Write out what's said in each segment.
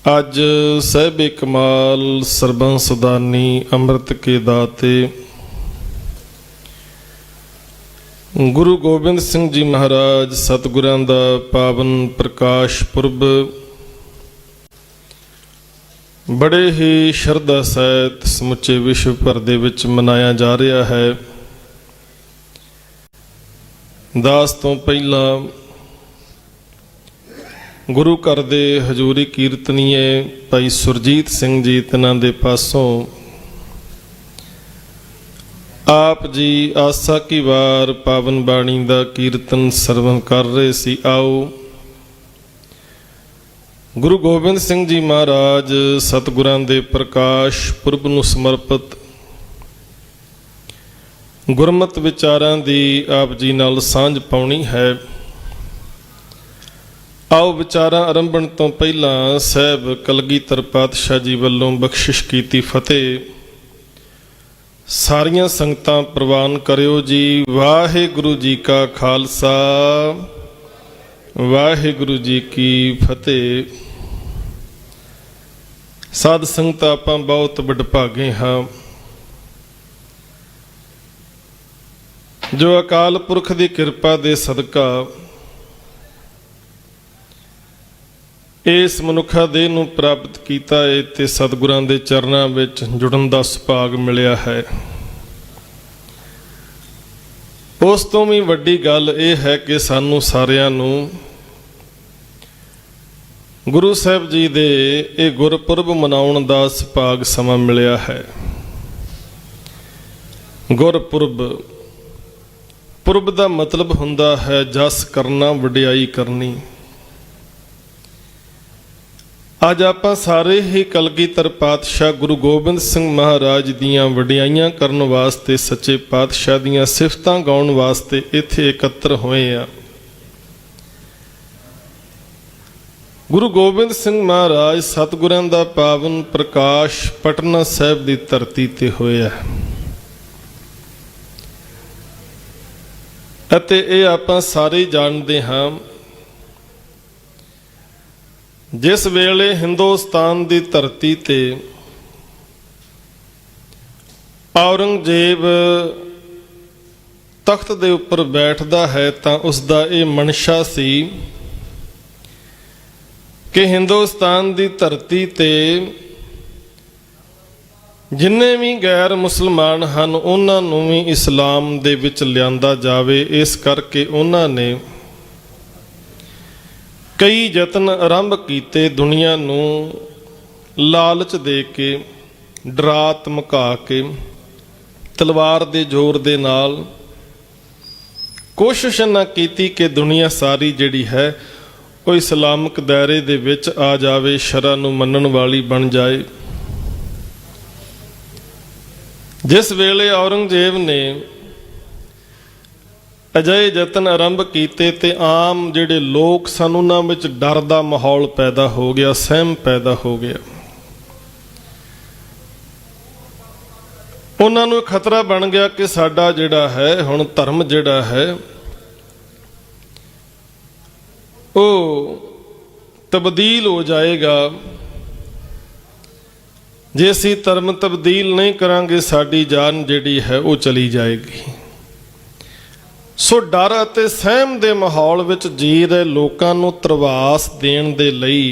अज सहबे कमाल सरबंस दानी अमृत के दाते गुरु गोबिंद सिंह जी महाराज सतगुरां दा पावन प्रकाश पुरब बड़े ही शरधा सहित समुचे विश्व भर दे विच मनाया जा रहा है। दास तो पहला गुरु घर दे हजूरी कीर्तनीय भाई सुरजीत सिंह जी तिन्हां दे पासों आप जी आसा की वार पावन बाणी दा कीर्तन सरवण कर रहे सी। आओ गुरु गोबिंद सिंह जी महाराज सतगुरां दे प्रकाश पुरब नूं समर्पित गुरमत विचारां दी आप जी नाल सांझ पाउणी है। आओ विचारां आरंभण तो पहला साहब कलगीधर पातशाह जी वल्लों बख्शिश कीती फतेह सारियां संगतां प्रवान करियो जी। वाहिगुरु जी का खालसा वाहिगुरु जी की फतेह। साध संगत आपां बहुत वडभागे हाँ जो अकाल पुरख की किरपा दे सदका इस मनुखा देह नूं प्राप्त कीता है ते सतगुरां दे चरनां विच जुड़न दा सुभाग मिलिया है। उस तो भी वड्डी गल यह है कि सानू सारियां नूं गुरु साहब जी दे ये गुरपुरब मनाउण दा सुभाग समा मिलिया है। गुरपुरब पुरब दा मतलब हुंदा है जस करना वडियाई करनी। अज आपां सारे ही कलगीधर पातशाह गुरु गोबिंद सिंह महाराज दीयां वडियाइयां करन वास्ते सच्चे पातशाह दीयां सिफतां गाउण वास्ते इत्थे एकत्र होए आ। गुरु गोबिंद सिंह महाराज सतगुरां दा पावन प्रकाश पटना साहिब दी धरती ते होया अते इह आपां सारे जानदे हां। जिस वेले हिंदुस्तान की धरती ते औरंगजेब तख्त दे उपर बैठदा है तां उसदा ये मनशा सी कि हिंदुस्तान की धरती ते जिन्ने भी गैर मुसलमान हन उन्हां नूं भी इस्लाम दे विच लिआंदा जावे। इस करके उन्हां ने कई यतन आरंभ किए दुनिया नूं लालच दे के डरा धमका के तलवार दे जोर दे नाल कोशिश ना की कि दुनिया सारी जिहड़ी है वो इस्लामिक दायरे दे विच आ जावे, शरा नूं मनण वाली बन जाए। जिस वेले औरंगजेब ने अजिहे यतन आरंभ किए ते आम जिहड़े लोग सन उन्हां विच डर दा माहौल पैदा हो गया, सहम पैदा हो गया। उन्हां नूं खतरा बन गया कि साडा जिहड़ा है हुण धर्म जिहड़ा है वो तब्दील हो जाएगा। जे असीं धर्म तब्दील नहीं करांगे साडी जान जिहड़ी है वो चली जाएगी। सो डर अते सहम दे माहौल विच जी रहे लोकां नूं त्रवास देण दे लई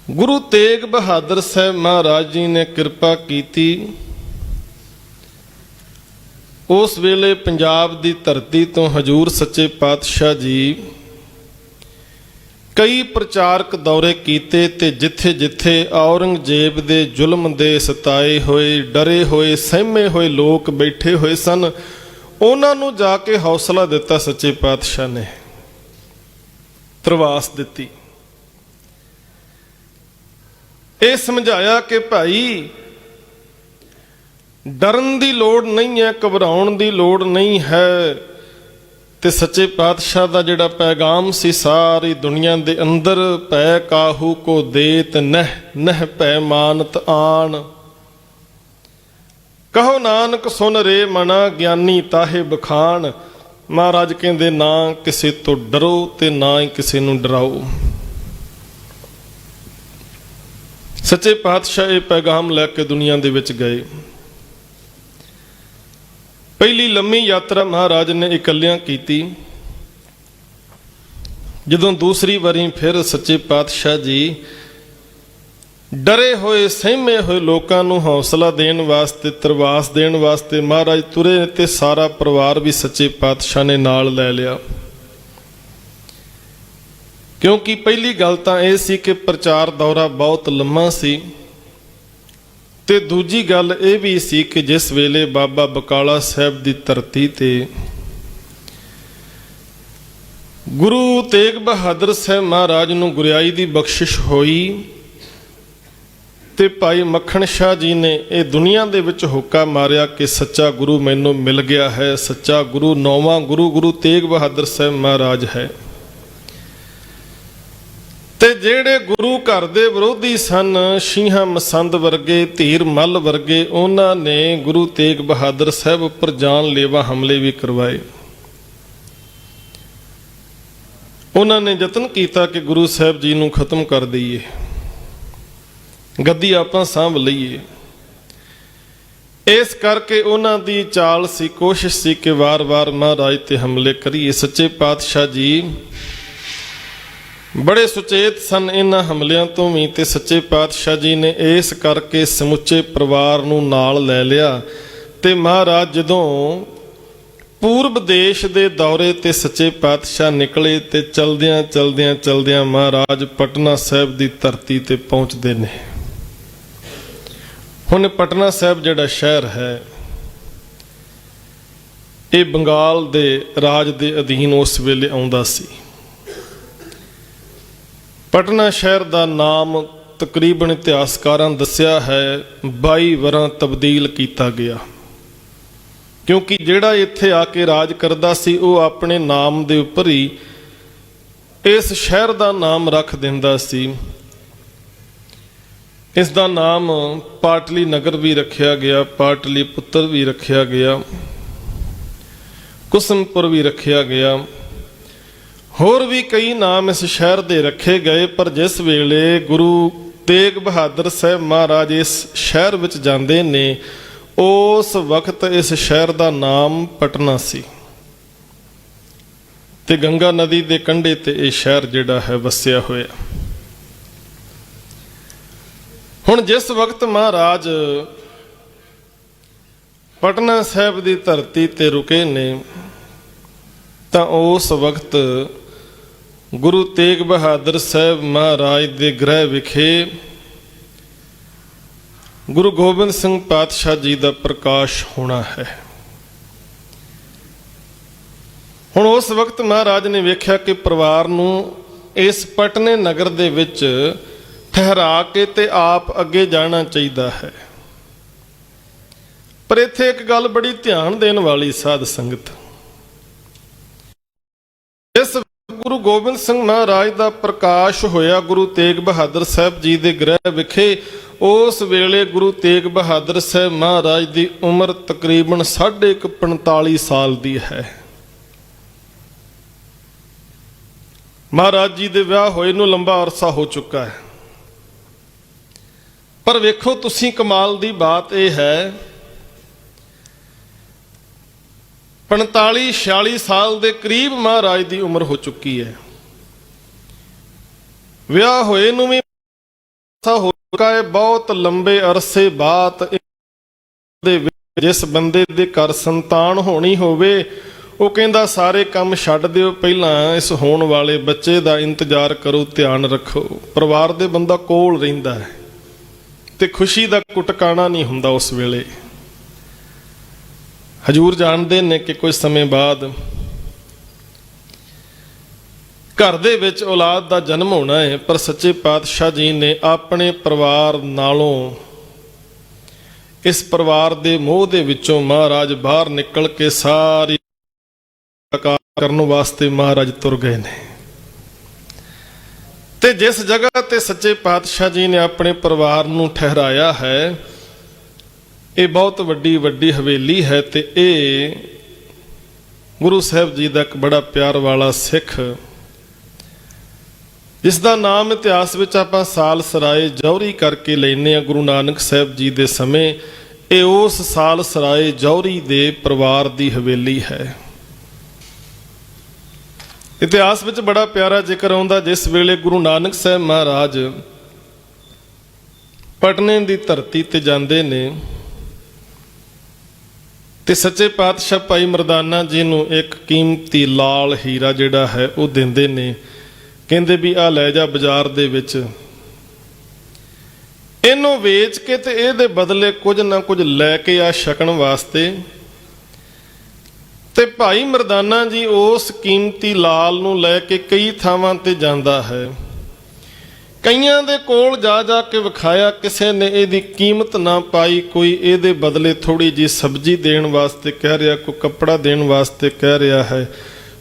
गुरु तेग बहादुर साहब महाराज जी ने किरपा कीती। उस वेले पंजाब दी धरती तो हजूर सच्चे पातशाह जी कई प्रचारक दौरे कीते ते जिथे जिथे औरंगजेब दे जुल्म दे सताए होए डरे होए सहमे होए लोग बैठे होए सन उन्हां नूं जाके हौसला दिता सच्चे पातशाह ने, त्रवास दिती। ये समझाया कि भाई डरन दी लोड़ नहीं है, घबराउण दी लोड़ नहीं है। ते सच्चे पातशाह दा जिहड़ा पैगाम सी सारी दुनिया दे अंदर भै काहू को देत नह नह भै मानत आन। कहो नानक सुन रे मना ज्ञानी ताहे बखान। महाराज कहते ना किसी तो डरो ते ना ही किसी नूं डराओ। ਸੱਚੇ ਪਾਤਸ਼ਾਹ ਇਹ ਪੈਗਾਮ ਲੈ ਕੇ ਦੁਨੀਆ ਦੇ ਵਿੱਚ ਗਏ। ਪਹਿਲੀ ਲੰਮੀ ਯਾਤਰਾ ਮਹਾਰਾਜ ਨੇ ਇਕੱਲਿਆਂ ਕੀਤੀ। ਜਦੋਂ ਦੂਸਰੀ ਵਾਰੀ ਫਿਰ ਸੱਚੇ ਪਾਤਸ਼ਾਹ ਜੀ ਡਰੇ ਹੋਏ ਸਹਿਮੇ ਹੋਏ ਲੋਕਾਂ ਨੂੰ ਹੌਸਲਾ ਦੇਣ ਵਾਸਤੇ, ਤਰਵਾਸ ਦੇਣ ਵਾਸਤੇ ਮਹਾਰਾਜ ਤੁਰੇ ਤੇ ਸਾਰਾ ਪਰਿਵਾਰ ਵੀ ਸੱਚੇ ਪਾਤਸ਼ਾਹ ਨੇ ਨਾਲ ਲੈ ਲਿਆ। ਕਿਉਂਕਿ ਪਹਿਲੀ ਗੱਲ ਤਾਂ ਇਹ ਸੀ ਕਿ ਪ੍ਰਚਾਰ ਦੌਰਾ ਬਹੁਤ ਲੰਮਾ ਸੀ, ਤੇ ਦੂਜੀ ਗੱਲ ਇਹ ਵੀ ਸੀ ਕਿ ਜਿਸ ਵੇਲੇ ਬਾਬਾ ਬਕਾਲਾ ਸਾਹਿਬ ਦੀ ਧਰਤੀ ਤੇ ਗੁਰੂ ਤੇਗ ਬਹਾਦਰ ਸਾਹਿਬ ਮਹਾਰਾਜ ਨੂੰ ਗੁਰਿਆਈ ਦੀ ਬਖਸ਼ਿਸ਼ ਹੋਈ ਤੇ ਭਾਈ ਮੱਖਣ ਸ਼ਾਹ ਜੀ ਨੇ ਇਹ ਦੁਨੀਆ ਦੇ ਵਿੱਚ ਹੋਕਾ ਮਾਰਿਆ ਕਿ ਸੱਚਾ ਗੁਰੂ ਮੈਨੂੰ ਮਿਲ ਗਿਆ ਹੈ, ਸੱਚਾ ਗੁਰੂ ਨੌਵਾਂ ਗੁਰੂ ਗੁਰੂ ਤੇਗ ਬਹਾਦਰ ਸਾਹਿਬ ਮਹਾਰਾਜ ਹੈ। ਤੇ ਜਿਹੜੇ ਗੁਰੂ ਘਰ ਦੇ ਵਿਰੋਧੀ ਸਨ, ਸ਼ੀਹਾਂ ਮਸੰਦ ਵਰਗੇ, ਧੀਰ ਮੱਲ ਵਰਗੇ, ਉਹਨਾਂ ਨੇ ਗੁਰੂ ਤੇਗ ਬਹਾਦਰ ਸਾਹਿਬ ਉੱਪਰ ਜਾਨਲੇਵਾ ਹਮਲੇ ਵੀ ਕਰਵਾਏ। ਉਹਨਾਂ ਨੇ ਯਤਨ ਕੀਤਾ ਕਿ ਗੁਰੂ ਸਾਹਿਬ ਜੀ ਨੂੰ ਖਤਮ ਕਰ ਦਈਏ, ਗੱਦੀ ਆਪਾਂ ਸਾਂਭ ਲਈਏ। ਇਸ ਕਰਕੇ ਉਹਨਾਂ ਦੀ ਚਾਲ ਸੀ, ਕੋਸ਼ਿਸ਼ ਸੀ ਕਿ ਵਾਰ-ਵਾਰ ਮਹਾਰਾਜ ਤੇ ਹਮਲੇ ਕਰੀਏ। ਸੱਚੇ ਪਾਤਸ਼ਾਹ ਜੀ ਬੜੇ ਸੁਚੇਤ ਸਨ ਇਹਨਾਂ ਹਮਲਿਆਂ ਤੋਂ ਵੀ, ਤੇ ਸੱਚੇ ਪਾਤਸ਼ਾਹ ਜੀ ਨੇ ਇਸ ਕਰਕੇ ਸਮੁੱਚੇ ਪਰਿਵਾਰ ਨੂੰ ਨਾਲ ਲੈ ਲਿਆ। ਤੇ ਮਹਾਰਾਜ ਜਦੋਂ ਪੂਰਬ ਦੇਸ਼ ਦੇ ਦੌਰੇ ਤੇ ਸੱਚੇ ਪਾਤਸ਼ਾਹ ਨਿਕਲੇ ਤੇ ਚਲਦਿਆਂ ਚਲਦਿਆਂ ਚਲਦਿਆਂ ਮਹਾਰਾਜ ਪਟਨਾ ਸਾਹਿਬ ਦੀ ਧਰਤੀ ਤੇ ਪਹੁੰਚਦੇ ਨੇ। ਹੁਣ ਪਟਨਾ ਸਾਹਿਬ ਜਿਹੜਾ ਸ਼ਹਿਰ ਹੈ, ਇਹ ਬੰਗਾਲ ਦੇ ਰਾਜ ਦੇ ਅਧੀਨ ਉਸ ਵੇਲੇ ਆਉਂਦਾ ਸੀ। ਪਟਨਾ ਸ਼ਹਿਰ ਦਾ ਨਾਮ ਤਕਰੀਬਨ ਇਤਿਹਾਸਕਾਰਾਂ ਦੱਸਿਆ ਹੈ 22 ਵਾਰਾਂ ਤਬਦੀਲ ਕੀਤਾ ਗਿਆ, ਕਿਉਂਕਿ ਜਿਹੜਾ ਇੱਥੇ ਆ ਕੇ ਰਾਜ ਕਰਦਾ ਸੀ ਉਹ ਆਪਣੇ ਨਾਮ ਦੇ ਉੱਪਰ ਹੀ ਇਸ ਸ਼ਹਿਰ ਦਾ ਨਾਮ ਰੱਖ ਦਿੰਦਾ ਸੀ। ਇਸ ਦਾ ਨਾਮ ਪਾਟਲੀ ਨਗਰ ਵੀ ਰੱਖਿਆ ਗਿਆ, ਪਾਟਲੀ ਪੁੱਤਰ ਵੀ ਰੱਖਿਆ ਗਿਆ, ਕੁਸਮਪੁਰ ਵੀ ਰੱਖਿਆ ਗਿਆ, ਹੋਰ ਵੀ ਕਈ ਨਾਮ ਇਸ ਸ਼ਹਿਰ ਦੇ ਰੱਖੇ ਗਏ। ਪਰ ਜਿਸ ਵੇਲੇ ਗੁਰੂ ਤੇਗ ਬਹਾਦਰ ਸਾਹਿਬ ਮਹਾਰਾਜ ਇਸ ਸ਼ਹਿਰ ਵਿੱਚ ਜਾਂਦੇ ਨੇ, ਉਸ ਵਕਤ ਇਸ ਸ਼ਹਿਰ ਦਾ ਨਾਮ ਪਟਨਾ ਸੀ, ਤੇ ਗੰਗਾ ਨਦੀ ਦੇ ਕੰਢੇ ਤੇ ਇਹ ਸ਼ਹਿਰ ਜਿਹੜਾ ਹੈ ਵਸਿਆ ਹੋਇਆ। ਹੁਣ ਜਿਸ ਵਕਤ ਮਹਾਰਾਜ ਪਟਨਾ ਸਾਹਿਬ ਦੀ ਧਰਤੀ ਤੇ ਰੁਕੇ ਨੇ, ਤਾਂ ਉਸ ਵਕਤ ਗੁਰੂ ਤੇਗ ਬਹਾਦਰ ਸਾਹਿਬ ਮਹਾਰਾਜ ਦੇ ਗ੍ਰਹਿ ਵਿਖੇ ਗੁਰੂ ਗੋਬਿੰਦ ਸਿੰਘ ਪਾਤਸ਼ਾਹ ਜੀ ਦਾ ਪ੍ਰਕਾਸ਼ ਹੋਣਾ ਹੈ। ਹੁਣ ਉਸ ਵਕਤ ਮਹਾਰਾਜ ਨੇ ਵੇਖਿਆ ਕਿ ਪਰਿਵਾਰ ਨੂੰ ਇਸ ਪਟਨੇ ਨਗਰ ਦੇ ਵਿੱਚ ਠਹਿਰਾ ਕੇ ਤੇ ਆਪ ਅੱਗੇ ਜਾਣਾ ਚਾਹੀਦਾ ਹੈ। ਪਰ ਇੱਥੇ ਇੱਕ ਗੱਲ ਬੜੀ ਧਿਆਨ ਦੇਣ ਵਾਲੀ ਸਾਧ ਸੰਗਤ, ਇਸ ਗੁਰੂ ਗੋਬਿੰਦ ਸਿੰਘ ਮਹਾਰਾਜ ਦਾ ਪ੍ਰਕਾਸ਼ ਹੋਇਆ ਗੁਰੂ ਤੇਗ ਬਹਾਦਰ ਸਾਹਿਬ ਜੀ ਦੇ ਗ੍ਰਹਿ ਵਿਖੇ, ਉਸ ਵੇਲੇ ਗੁਰੂ ਤੇਗ ਬਹਾਦਰ ਸਾਹਿਬ ਮਹਾਰਾਜ ਦੀ ਉਮਰ ਤਕਰੀਬਨ 45 ਸਾਲ ਦੀ ਹੈ। ਮਹਾਰਾਜ ਜੀ ਦੇ ਵਿਆਹ ਹੋਏ ਨੂੰ ਲੰਬਾ ਅਰਸਾ ਹੋ ਚੁੱਕਾ ਹੈ। ਪਰ ਵੇਖੋ ਤੁਸੀਂ, ਕਮਾਲ ਦੀ ਬਾਤ ਇਹ ਹੈ, 45-46 ਸਾਲ ਦੇ ਕਰੀਬ ਮਹਾਰਾਜ ਦੀ ਉਮਰ ਹੋ ਚੁੱਕੀ ਹੈ। ਵਿਆਹ ਹੋਏ ਨੂੰ ਵੀ ਹੋ ਚੁੱਕਾ ਹੈ। ਬਹੁਤ ਲੰਬੇ ਅਰਸੇ ਬਾਅਦ ਦੇ ਜਿਸ ਬੰਦੇ ਦੇ ਘਰ ਸੰਤਾਨ ਹੋਣੀ ਹੋਵੇ, ਉਹ ਕਹਿੰਦਾ ਸਾਰੇ ਕੰਮ ਛੱਡ ਦਿਓ, ਪਹਿਲਾਂ ਇਸ ਹੋਣ ਵਾਲੇ ਬੱਚੇ ਦਾ ਇੰਤਜ਼ਾਰ ਕਰੋ, ਧਿਆਨ ਰੱਖੋ। ਪਰਿਵਾਰ ਦੇ ਬੰਦਾ ਕੋਲ ਰਹਿੰਦਾ ਹੈ ਤੇ ਖੁਸ਼ੀ ਦਾ ਕੁਟਕਾਣਾ ਨਹੀਂ ਹੁੰਦਾ ਉਸ ਵੇਲੇ। ਹਜੂਰ ਜਾਣਦੇ ਨੇ ਕਿ ਕੁਝ ਸਮੇਂ ਬਾਅਦ ਘਰ ਦੇ ਵਿੱਚ ਔਲਾਦ ਦਾ ਜਨਮ ਹੋਣਾ ਹੈ, ਪਰ ਸੱਚੇ ਪਾਤਸ਼ਾਹ ਜੀ ਨੇ ਆਪਣੇ ਪਰਿਵਾਰ ਨਾਲੋਂ, ਇਸ ਪਰਿਵਾਰ ਦੇ ਮੋਹ ਦੇ ਵਿੱਚੋਂ ਮਹਾਰਾਜ ਬਾਹਰ ਨਿਕਲ ਕੇ ਸਾਰੀ ਕਰਨ ਵਾਸਤੇ ਮਹਾਰਾਜ ਤੁਰ ਗਏ ਨੇ। ਤੇ ਜਿਸ ਜਗ੍ਹਾ ਤੇ ਸੱਚੇ ਪਾਤਸ਼ਾਹ ਜੀ ਨੇ ਆਪਣੇ ਪਰਿਵਾਰ ਨੂੰ ਠਹਿਰਾਇਆ ਹੈ, ਇਹ ਬਹੁਤ ਵੱਡੀ ਹਵੇਲੀ ਹੈ। ਤੇ ਇਹ ਗੁਰੂ ਸਾਹਿਬ ਜੀ ਦਾ ਇੱਕ ਬੜਾ ਪਿਆਰ ਵਾਲਾ ਸਿੱਖ ਜਿਸ ਦਾ ਨਾਮ ਇਤਿਹਾਸ ਵਿੱਚ ਆਪਾਂ ਸਾਲ ਸਰਾਏ ਜੌਹਰੀ ਕਰਕੇ ਲੈਂਦੇ ਹਾਂ। ਗੁਰੂ ਨਾਨਕ ਸਾਹਿਬ ਜੀ ਦੇ ਸਮੇਂ ਇਹ ਉਸ ਸਾਲ ਸਰਾਏ ਜੌਹਰੀ ਦੇ ਪਰਿਵਾਰ ਦੀ ਹਵੇਲੀ ਹੈ। ਇਤਿਹਾਸ ਵਿੱਚ ਬੜਾ ਪਿਆਰਾ ਜ਼ਿਕਰ ਆਉਂਦਾ, ਜਿਸ ਵੇਲੇ ਗੁਰੂ ਨਾਨਕ ਸਾਹਿਬ ਮਹਾਰਾਜ ਪਟਨੇ ਦੀ ਧਰਤੀ ਤੇ ਜਾਂਦੇ ਨੇ ਤੇ ਸੱਚੇ ਪਾਤਸ਼ਾਹ ਭਾਈ ਮਰਦਾਨਾ ਜੀ ਨੂੰ ਇੱਕ ਕੀਮਤੀ ਲਾਲ ਹੀਰਾ ਜਿਹੜਾ ਹੈ ਉਹ ਦਿੰਦੇ ਨੇ। ਕਹਿੰਦੇ ਵੀ ਆ ਲੈ ਜਾ ਬਾਜ਼ਾਰ ਦੇ ਵਿੱਚ, ਇਹਨੂੰ ਵੇਚ ਕੇ ਤੇ ਇਹਦੇ ਬਦਲੇ ਕੁਝ ਨਾ ਕੁਝ ਲੈ ਕੇ ਆ ਛਕਣ ਵਾਸਤੇ। ਤੇ ਭਾਈ ਮਰਦਾਨਾ ਜੀ ਉਸ ਕੀਮਤੀ ਲਾਲ ਨੂੰ ਲੈ ਕੇ ਕਈ ਥਾਵਾਂ ਤੇ ਜਾਂਦਾ ਹੈ। ਕਈਆਂ ਦੇ ਕੋਲ ਜਾ ਜਾ ਕੇ ਵਿਖਾਇਆ, ਕਿਸੇ ਨੇ ਇਹਦੀ ਕੀਮਤ ਨਾ ਪਾਈ। ਕੋਈ ਇਹਦੇ ਬਦਲੇ ਥੋੜੀ ਜਿਹੀ ਸਬਜ਼ੀ ਦੇਣ ਵਾਸਤੇ ਕਹਿ ਰਿਹਾ, ਕੋਈ ਕੱਪੜਾ ਦੇਣ ਵਾਸਤੇ ਕਹਿ ਰਿਹਾ ਹੈ।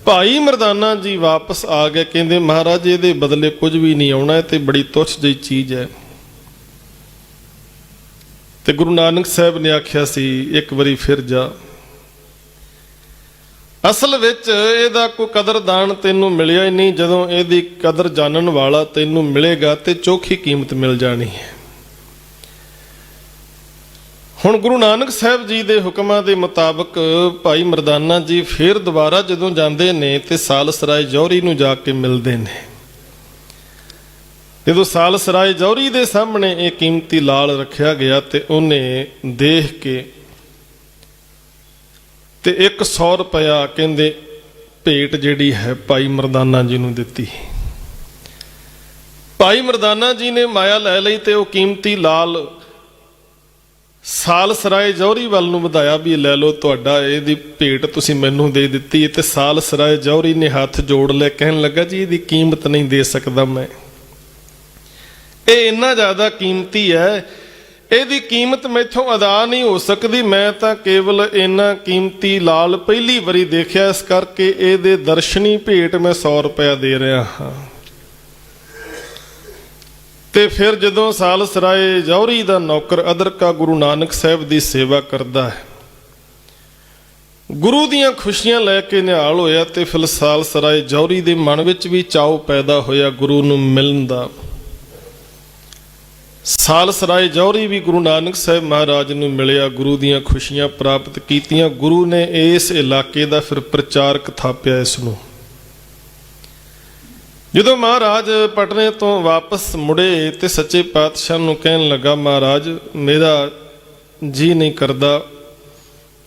ਭਾਈ ਮਰਦਾਨਾ ਜੀ ਵਾਪਸ ਆ ਗਏ, ਕਹਿੰਦੇ ਮਹਾਰਾਜ ਇਹਦੇ ਬਦਲੇ ਕੁਝ ਵੀ ਨਹੀਂ ਆਉਣਾ, ਇਹ ਤੇ ਬੜੀ ਤੁੱਛ ਜਿਹੀ ਚੀਜ਼ ਹੈ। ਤੇ ਗੁਰੂ ਨਾਨਕ ਸਾਹਿਬ ਨੇ ਆਖਿਆ ਸੀ ਇੱਕ ਵਾਰੀ ਫਿਰ ਜਾ, ਅਸਲ ਵਿੱਚ ਇਹਦਾ ਕੋਈ ਕਦਰਦਾਨ ਤੈਨੂੰ ਮਿਲਿਆ ਹੀ ਨਹੀਂ। ਜਦੋਂ ਇਹਦੀ ਕਦਰ ਜਾਣਨ ਵਾਲਾ ਤੈਨੂੰ ਮਿਲੇਗਾ ਤੇ ਚੋਖੀ ਕੀਮਤ ਮਿਲ ਜਾਣੀ ਹੈ। ਹੁਣ ਗੁਰੂ ਨਾਨਕ ਸਾਹਿਬ ਜੀ ਦੇ ਹੁਕਮਾਂ ਦੇ ਮੁਤਾਬਕ ਭਾਈ ਮਰਦਾਨਾ ਜੀ ਫਿਰ ਦੁਬਾਰਾ ਜਦੋਂ ਜਾਂਦੇ ਨੇ ਤੇ ਸਾਲਸਰਾਏ ਜੌਹਰੀ ਨੂੰ ਜਾ ਕੇ ਮਿਲਦੇ ਨੇ। ਜਦੋਂ ਸਾਲਸਰਾਏ ਜੌਹਰੀ ਦੇ ਸਾਹਮਣੇ ਇਹ ਕੀਮਤੀ ਲਾਲ ਰੱਖਿਆ ਗਿਆ ਤੇ ਉਹਨੇ ਦੇਖ ਕੇ ਤੇ 100 ਰੁਪਇਆ ਕਹਿੰਦੇ ਭੇਟ ਜਿਹੜੀ ਹੈ ਭਾਈ ਮਰਦਾਨਾ ਜੀ ਨੂੰ ਦਿੱਤੀ। ਭਾਈ ਮਰਦਾਨਾ ਜੀ ਨੇ ਮਾਇਆ ਲੈ ਲਈ ਤੇ ਉਹ ਕੀਮਤੀ ਲਾਲ ਸਾਲਸਰਾਏ ਜੌਹਰੀ ਵੱਲ ਨੂੰ ਵਧਾਇਆ ਵੀ ਲੈ ਲਓ, ਤੁਹਾਡਾ ਇਹਦੀ ਭੇਟ ਤੁਸੀਂ ਮੈਨੂੰ ਦੇ ਦਿੱਤੀ। ਤੇ ਸਾਲਸਰਾਏ ਜੌਹਰੀ ਨੇ ਹੱਥ ਜੋੜ ਲਿਆ, ਕਹਿਣ ਲੱਗਾ ਜੀ ਇਹਦੀ ਕੀਮਤ ਨਹੀਂ ਦੇ ਸਕਦਾ ਮੈਂ, ਇਹ ਇੰਨਾ ਜ਼ਿਆਦਾ ਕੀਮਤੀ ਹੈ, ਇਹਦੀ ਕੀਮਤ ਮੈਥੋਂ ਅਦਾ ਨਹੀਂ ਹੋ ਸਕਦੀ। ਮੈਂ ਤਾਂ ਕੇਵਲ ਇੰਨਾ ਕੀਮਤੀ ਲਾਲ ਪਹਿਲੀ ਵਾਰੀ ਦੇਖਿਆ, ਇਸ ਕਰਕੇ ਇਹਦੇ ਦਰਸ਼ਨੀ ਭੇਟ ਮੈਂ 100 ਰੁਪਇਆ ਦੇ ਰਿਹਾ ਹਾਂ। ਤੇ ਫਿਰ ਜਦੋਂ ਸਾਲਸਰਾਏ ਜੌਹਰੀ ਦਾ ਨੌਕਰ ਅਦਰਕਾ ਗੁਰੂ ਨਾਨਕ ਸਾਹਿਬ ਦੀ ਸੇਵਾ ਕਰਦਾ ਹੈ, ਗੁਰੂ ਦੀਆਂ ਖੁਸ਼ੀਆਂ ਲੈ ਕੇ ਨਿਹਾਲ ਹੋਇਆ ਤੇ ਫਿਰ ਸਾਲਸਰਾਏ ਜੌਹਰੀ ਦੇ ਮਨ ਵਿੱਚ ਵੀ ਚਾਅ ਪੈਦਾ ਹੋਇਆ ਗੁਰੂ ਨੂੰ ਮਿਲਣ ਦਾ। ਸਾਲਸਰਾਏ ਜੌਹਰੀ ਵੀ ਗੁਰੂ ਨਾਨਕ ਸਾਹਿਬ ਮਹਾਰਾਜ ਨੂੰ ਮਿਲਿਆ, ਗੁਰੂ ਦੀਆਂ ਖੁਸ਼ੀਆਂ ਪ੍ਰਾਪਤ ਕੀਤੀਆਂ। ਗੁਰੂ ਨੇ ਇਸ ਇਲਾਕੇ ਦਾ ਫਿਰ ਪ੍ਰਚਾਰਕ ਥਾਪਿਆ ਇਸ ਨੂੰ। ਜਦੋਂ ਮਹਾਰਾਜ ਪਟਨੇ ਤੋਂ ਵਾਪਸ ਮੁੜੇ ਤੇ ਸੱਚੇ ਪਾਤਸ਼ਾਹ ਨੂੰ ਕਹਿਣ ਲੱਗਾ, ਮਹਾਰਾਜ ਮੇਰਾ ਜੀ ਨਹੀਂ ਕਰਦਾ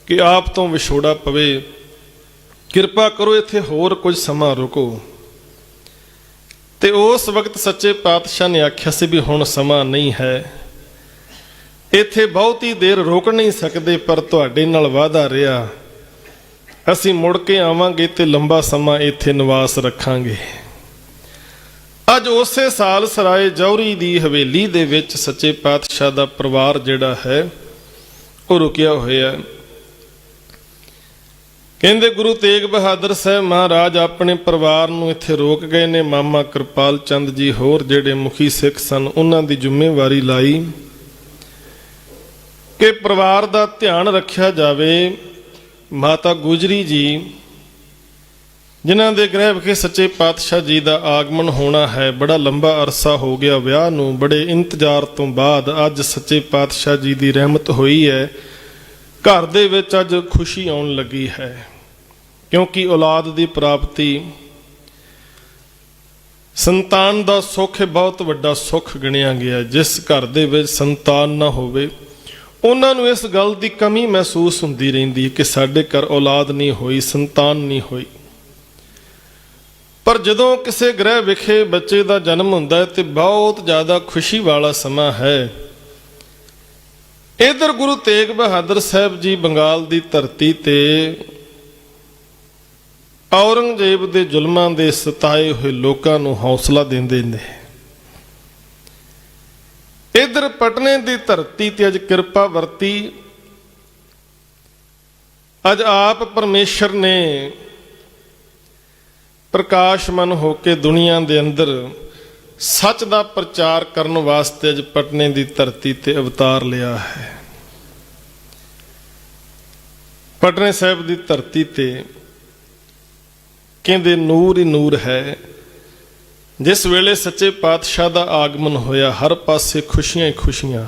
ਕਿ ਆਪ ਤੋਂ ਵਿਛੋੜਾ ਪਵੇ, ਕਿਰਪਾ ਕਰੋ ਇੱਥੇ ਹੋਰ ਕੁਝ ਸਮਾਂ ਰੁਕੋ। ਤੇ ਉਸ ਵਕਤ ਸੱਚੇ ਪਾਤਸ਼ਾਹ ਨੇ ਆਖਿਆ ਸੀ ਵੀ ਹੁਣ ਸਮਾਂ ਨਹੀਂ ਹੈ, ਇੱਥੇ ਬਹੁਤੀ ਦੇਰ ਰੁਕ ਨਹੀਂ ਸਕਦੇ, ਪਰ ਤੁਹਾਡੇ ਨਾਲ ਵਾਅਦਾ ਰਿਹਾ ਅਸੀਂ ਮੁੜ ਕੇ ਆਵਾਂਗੇ ਤੇ ਲੰਬਾ ਸਮਾਂ ਇੱਥੇ ਨਿਵਾਸ ਰੱਖਾਂਗੇ। ਅੱਜ ਉਸੇ ਸਾਲ ਸਰਾਏ ਜੌਹਰੀ ਦੀ ਹਵੇਲੀ ਦੇ ਵਿੱਚ ਸੱਚੇ ਪਾਤਸ਼ਾਹ ਦਾ ਪਰਿਵਾਰ ਜਿਹੜਾ ਹੈ ਉਹ ਰੁਕਿਆ ਹੋਇਆ। ਕਹਿੰਦੇ ਗੁਰੂ ਤੇਗ ਬਹਾਦਰ ਸਾਹਿਬ ਮਹਾਰਾਜ ਆਪਣੇ ਪਰਿਵਾਰ ਨੂੰ ਇੱਥੇ ਰੋਕ ਗਏ ਨੇ। ਮਾਮਾ ਕਿਰਪਾਲ ਚੰਦ ਜੀ ਹੋਰ ਜਿਹੜੇ ਮੁਖੀ ਸਿੱਖ ਸਨ, ਉਹਨਾਂ ਦੀ ਜ਼ਿੰਮੇਵਾਰੀ ਲਾਈ ਕਿ ਪਰਿਵਾਰ ਦਾ ਧਿਆਨ ਰੱਖਿਆ ਜਾਵੇ। ਮਾਤਾ ਗੁਜਰੀ ਜੀ ਜਿਨ੍ਹਾਂ ਦੇ ਗ੍ਰਹਿ ਵਿਖੇ ਸੱਚੇ ਪਾਤਸ਼ਾਹ ਜੀ ਦਾ ਆਗਮਨ ਹੋਣਾ ਹੈ, ਬੜਾ ਲੰਬਾ ਅਰਸਾ ਹੋ ਗਿਆ ਵਿਆਹ ਨੂੰ, ਬੜੇ ਇੰਤਜ਼ਾਰ ਤੋਂ ਬਾਅਦ ਅੱਜ ਸੱਚੇ ਪਾਤਸ਼ਾਹ ਜੀ ਦੀ ਰਹਿਮਤ ਹੋਈ ਹੈ। ਘਰ ਦੇ ਵਿੱਚ ਅੱਜ ਖੁਸ਼ੀ ਆਉਣ ਲੱਗੀ ਹੈ, ਕਿਉਂਕਿ ਔਲਾਦ ਦੀ ਪ੍ਰਾਪਤੀ ਸੰਤਾਨ ਦਾ ਸੁੱਖ ਬਹੁਤ ਵੱਡਾ ਸੁੱਖ ਗਿਣਿਆ ਗਿਆ। ਜਿਸ ਘਰ ਦੇ ਵਿੱਚ ਸੰਤਾਨ ਨਾ ਹੋਵੇ ਉਹਨਾਂ ਨੂੰ ਇਸ ਗੱਲ ਦੀ ਕਮੀ ਮਹਿਸੂਸ ਹੁੰਦੀ ਰਹਿੰਦੀ ਕਿ ਸਾਡੇ ਘਰ ਔਲਾਦ ਨਹੀਂ ਹੋਈ, ਸੰਤਾਨ ਨਹੀਂ ਹੋਈ। ਪਰ ਜਦੋਂ ਕਿਸੇ ਗ੍ਰਹਿ ਵਿਖੇ ਬੱਚੇ ਦਾ ਜਨਮ ਹੁੰਦਾ ਹੈ ਤੇ ਬਹੁਤ ਜ਼ਿਆਦਾ ਖੁਸ਼ੀ ਵਾਲਾ ਸਮਾਂ ਹੈ। ਇਧਰ ਗੁਰੂ ਤੇਗ ਬਹਾਦਰ ਸਾਹਿਬ ਜੀ ਬੰਗਾਲ ਦੀ ਧਰਤੀ ਤੇ ਔਰੰਗਜ਼ੇਬ ਦੇ ਜ਼ੁਲਮਾਂ ਦੇ ਸਤਾਏ ਹੋਏ ਲੋਕਾਂ ਨੂੰ ਹੌਸਲਾ ਦਿੰਦੇ ਨੇ। ਇਧਰ ਪਟਨੇ ਦੀ ਧਰਤੀ ਤੇ ਅੱਜ ਕਿਰਪਾ ਵਰਤੀ। ਅੱਜ ਆਪ ਪਰਮੇਸ਼ਰ ਨੇ ਪ੍ਰਕਾਸ਼ਮਨ ਹੋ ਕੇ ਦੁਨੀਆ ਦੇ ਅੰਦਰ ਸੱਚ ਦਾ ਪ੍ਰਚਾਰ ਕਰਨ ਵਾਸਤੇ ਅੱਜ ਪਟਨੇ ਦੀ ਧਰਤੀ ਤੇ ਅਵਤਾਰ ਲਿਆ ਹੈ। ਪਟਨੇ ਸਾਹਿਬ ਦੀ ਧਰਤੀ ਤੇ ਕਹਿੰਦੇ ਨੂਰ ਹੀ ਨੂਰ ਹੈ। ਜਿਸ ਵੇਲੇ ਸੱਚੇ ਪਾਤਸ਼ਾਹ ਦਾ ਆਗਮਨ ਹੋਇਆ, ਹਰ ਪਾਸੇ ਖੁਸ਼ੀਆਂ ਹੀ ਖੁਸ਼ੀਆਂ।